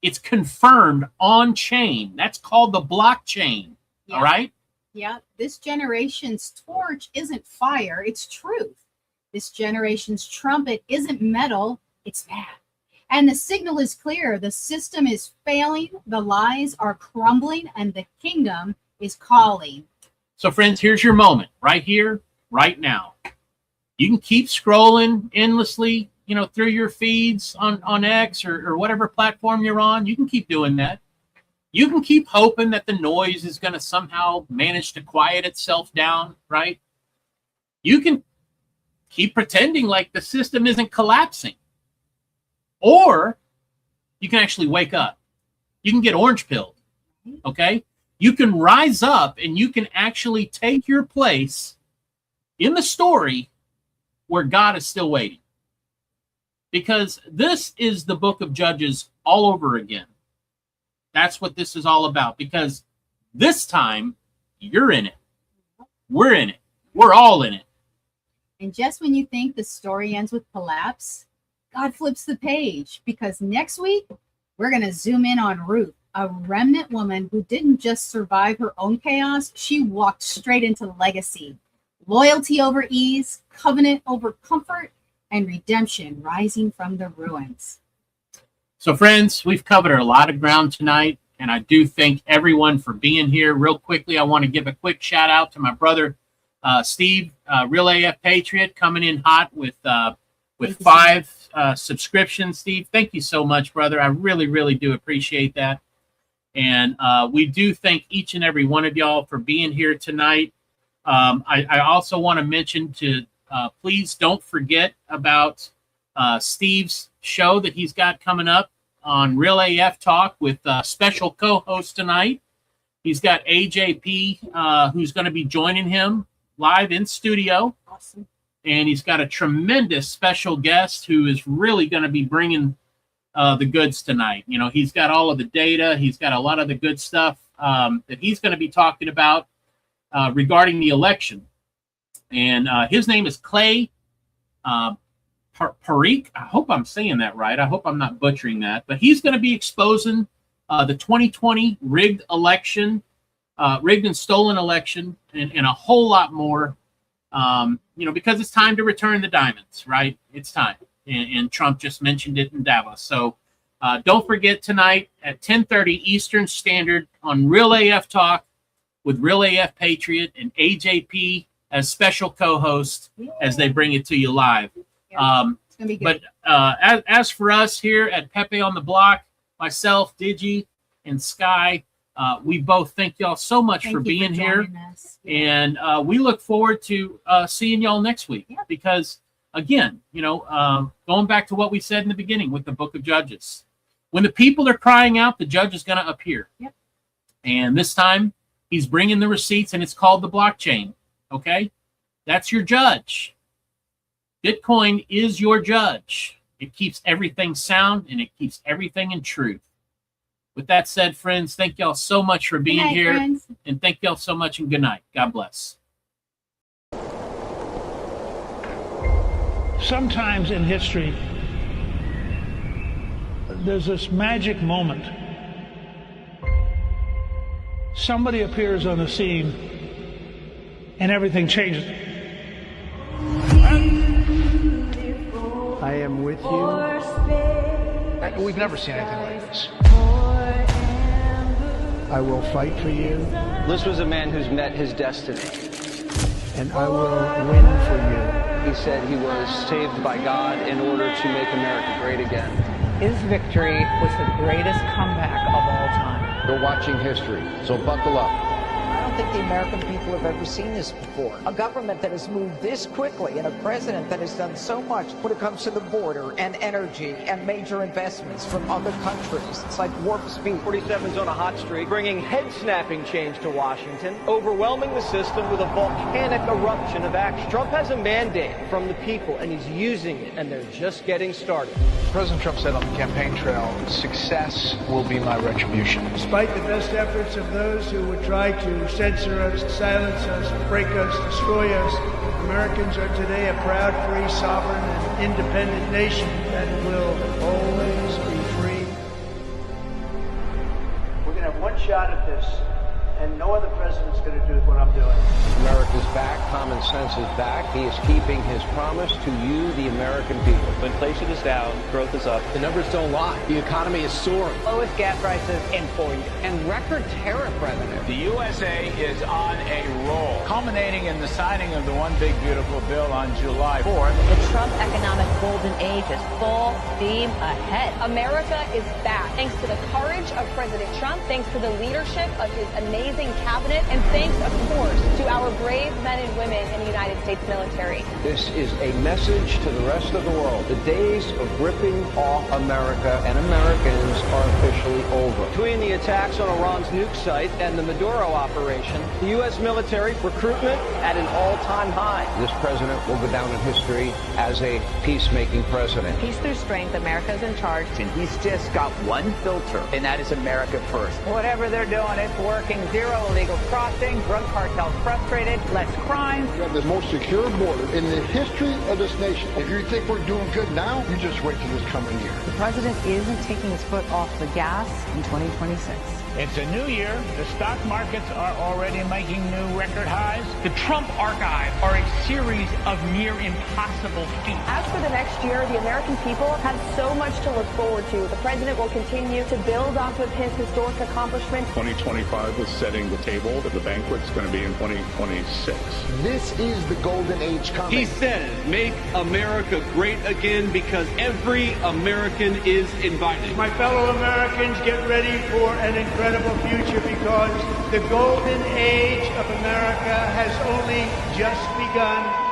[SPEAKER 3] It's confirmed on chain. That's called the blockchain. Yeah. All right.
[SPEAKER 4] Yeah. This generation's torch isn't fire. It's truth. This generation's trumpet isn't metal. It's math. And the signal is clear. The system is failing. The lies are crumbling, and the kingdom is calling.
[SPEAKER 3] So, friends, here's your moment right here, right now. You can keep scrolling endlessly, through your feeds on X or whatever platform you're on. You can keep doing that. You can keep hoping that the noise is going to somehow manage to quiet itself down, right? You can keep pretending like the system isn't collapsing. Or you can actually wake up. You can get orange pilled, okay? You can rise up and you can actually take your place in the story where God is still waiting. Because this is the book of Judges all over again. That's what this is all about. Because this time, you're in it. We're in it. We're all in it.
[SPEAKER 4] And just when you think the story ends with collapse, God flips the page. Because next week, we're going to zoom in on Ruth, a remnant woman who didn't just survive her own chaos. She walked straight into legacy. loyalty over ease, covenant over comfort, and redemption rising from the ruins.
[SPEAKER 3] So, friends, we've covered a lot of ground tonight, and I do thank everyone for being here. Real quickly, I want to give a quick shout out to my brother, Steve, Real AF Patriot, coming in hot with 5 subscriptions. Steve, thank you so much, brother. I really, really do appreciate that. And we do thank each and every one of y'all for being here tonight. I also want to mention to please don't forget about Steve's show that he's got coming up on Real AF Talk with special co-host tonight. He's got AJP who's going to be joining him live in studio.
[SPEAKER 4] Awesome.
[SPEAKER 3] And he's got a tremendous special guest who is really going to be bringing the goods tonight. You know, he's got all of the data. He's got a lot of the good stuff that he's going to be talking about regarding the election. And his name is Clay Parikh. I hope I'm saying that right. I hope I'm not butchering that. But he's going to be exposing the 2020 rigged election, rigged and stolen election, and a whole lot more. You know, because it's time to return the diamonds, right? It's time. And Trump just mentioned it in Davos. So don't forget tonight at 10:30 Eastern Standard on Real AF Talk with Real AF Patriot and AJP as special co-host as they bring it to you live.
[SPEAKER 4] It's gonna be good.
[SPEAKER 3] But as for us here at Pepe on the Block, myself, Digi, and Sky, we both thank y'all so much for being here. And we look forward to seeing y'all next week. Because, again, you know, going back to what we said in the beginning with the book of Judges, when the people are crying out, the judge is going to appear.
[SPEAKER 4] Yep.
[SPEAKER 3] And this time, he's bringing the receipts, and it's called the blockchain. Okay? That's your judge. Bitcoin is your judge. It keeps everything sound, and it keeps everything in truth. With that said, friends, thank y'all so much for being here. Friends. And thank y'all so much, and good night. God bless.
[SPEAKER 6] Sometimes in history, there's this magic moment. Somebody appears on the scene, and everything changes.
[SPEAKER 1] I am with you.
[SPEAKER 9] We've never seen anything like this.
[SPEAKER 1] I will fight for you.
[SPEAKER 9] This was a man who's met his destiny.
[SPEAKER 1] And I will win for you.
[SPEAKER 9] He said he was saved by God in order to make America great again.
[SPEAKER 10] His victory was the greatest comeback of all time.
[SPEAKER 11] You're watching history, so buckle up.
[SPEAKER 10] I don't think the American people have ever seen this before. A government that has moved this quickly and a president that has done so much when it comes to the border and energy and major investments from other countries. It's like warp speed.
[SPEAKER 9] 47's on a hot streak, bringing head-snapping change to Washington, overwhelming the system with a volcanic eruption of action. Trump has a mandate from the people, and he's using it, and they're just getting started.
[SPEAKER 11] President Trump said on the campaign trail, success will be my retribution.
[SPEAKER 1] Despite the best efforts of those who would try to censor us, silence us, break us, destroy us, Americans are today a proud, free, sovereign, and independent nation that will always be free. We're going to have one shot at this, and no other president's going to do what I'm doing.
[SPEAKER 11] America's back, common sense is back. He is keeping his promise to you, the American people.
[SPEAKER 9] Inflation is down, growth is up.
[SPEAKER 11] The numbers don't lie. The economy is soaring.
[SPEAKER 10] Lowest gas prices in 4 years.
[SPEAKER 11] And record tariff revenue.
[SPEAKER 12] The USA is on a roll, culminating in the signing of the One Big Beautiful Bill on July 4th.
[SPEAKER 13] The Trump economic golden age is full steam ahead.
[SPEAKER 27] America is back, thanks to the courage of President Trump, thanks to the leadership of his amazing cabinet, and thanks, of course, to our brave men and women in the United States military.
[SPEAKER 11] This is a message to the rest of the world. The days of ripping off America and Americans are officially over.
[SPEAKER 9] Between the attacks on Iran's nuke site and the Maduro operation, the U.S. military recruitment at an all-time high.
[SPEAKER 11] This president will go down in history as a peacemaking president.
[SPEAKER 13] Peace through strength, America's in charge.
[SPEAKER 28] And he's just got one filter, and that is America first.
[SPEAKER 10] Whatever they're doing, it's working. Zero illegal crossings, drug cartels frustrated, less crime.
[SPEAKER 29] We have the most secure border in the history of this nation. If you think we're doing good now, you just wait till this coming year.
[SPEAKER 13] The president isn't taking his foot off the gas in 2026.
[SPEAKER 12] It's a new year. The stock markets are already making new record highs.
[SPEAKER 26] The Trump archive are a series of near impossible feats.
[SPEAKER 27] As for the next year, the American people have so much to look forward to. The president will continue to build off of his historic accomplishments.
[SPEAKER 7] 2025 is setting the table. The banquet's going to be in 2026.
[SPEAKER 29] This is the golden age coming.
[SPEAKER 14] He says, make America great again because every American is invited.
[SPEAKER 15] My fellow Americans, get ready for an incredible future because the golden age of America has only just begun.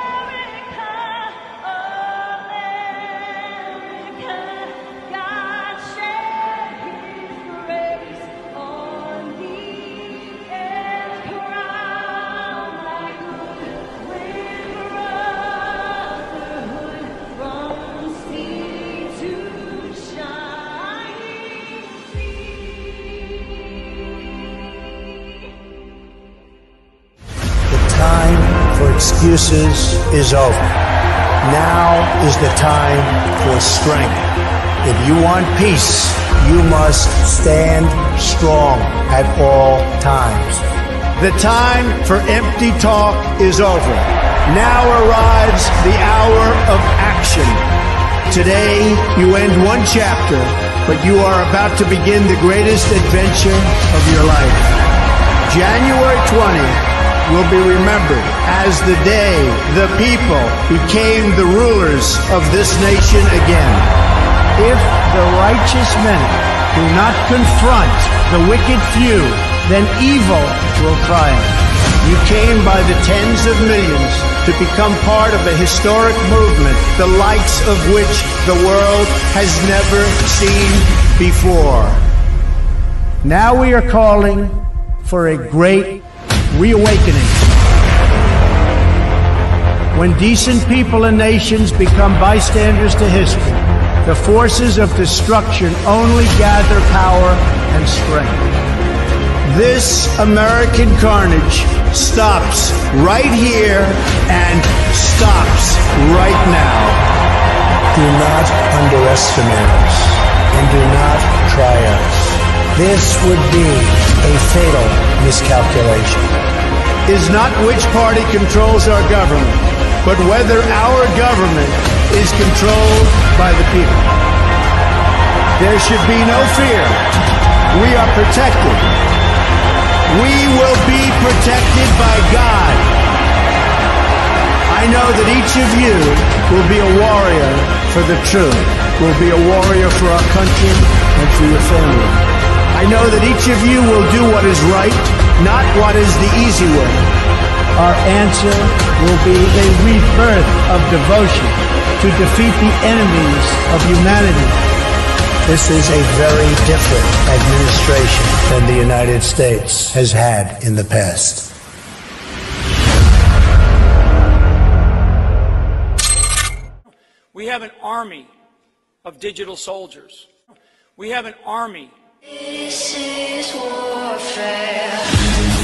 [SPEAKER 1] Excuses is over. Now is the time for strength. If you want peace, you must stand strong at all times. The time for empty talk is over. Now arrives the hour of action. Today, you end one chapter, but you are about to begin the greatest adventure of your life. January 20th will be remembered as the day the people became the rulers of this nation again. If the righteous many do not confront the wicked few, then evil will triumph. You came by the tens of millions to become part of a historic movement, the likes of which the world has never seen before. Now we are calling for a great reawakening. When decent people and nations become bystanders to history, the forces of destruction only gather power and strength. This American carnage stops right here and stops right now. Do not underestimate us and do not try us. This would be a fatal miscalculation. Is not which party controls our government, but whether our government is controlled by the people. There should be no fear. We are protected. We will be protected by God. I know that each of you will be a warrior for the truth, will be a warrior for our country and for your family. I know that each of you will do what is right, not what is the easy way. Our answer will be a rebirth of devotion to defeat the enemies of humanity. This is a very different administration than the United States has had in the past.
[SPEAKER 16] We have an army of digital soldiers. We have an army.
[SPEAKER 17] This is warfare.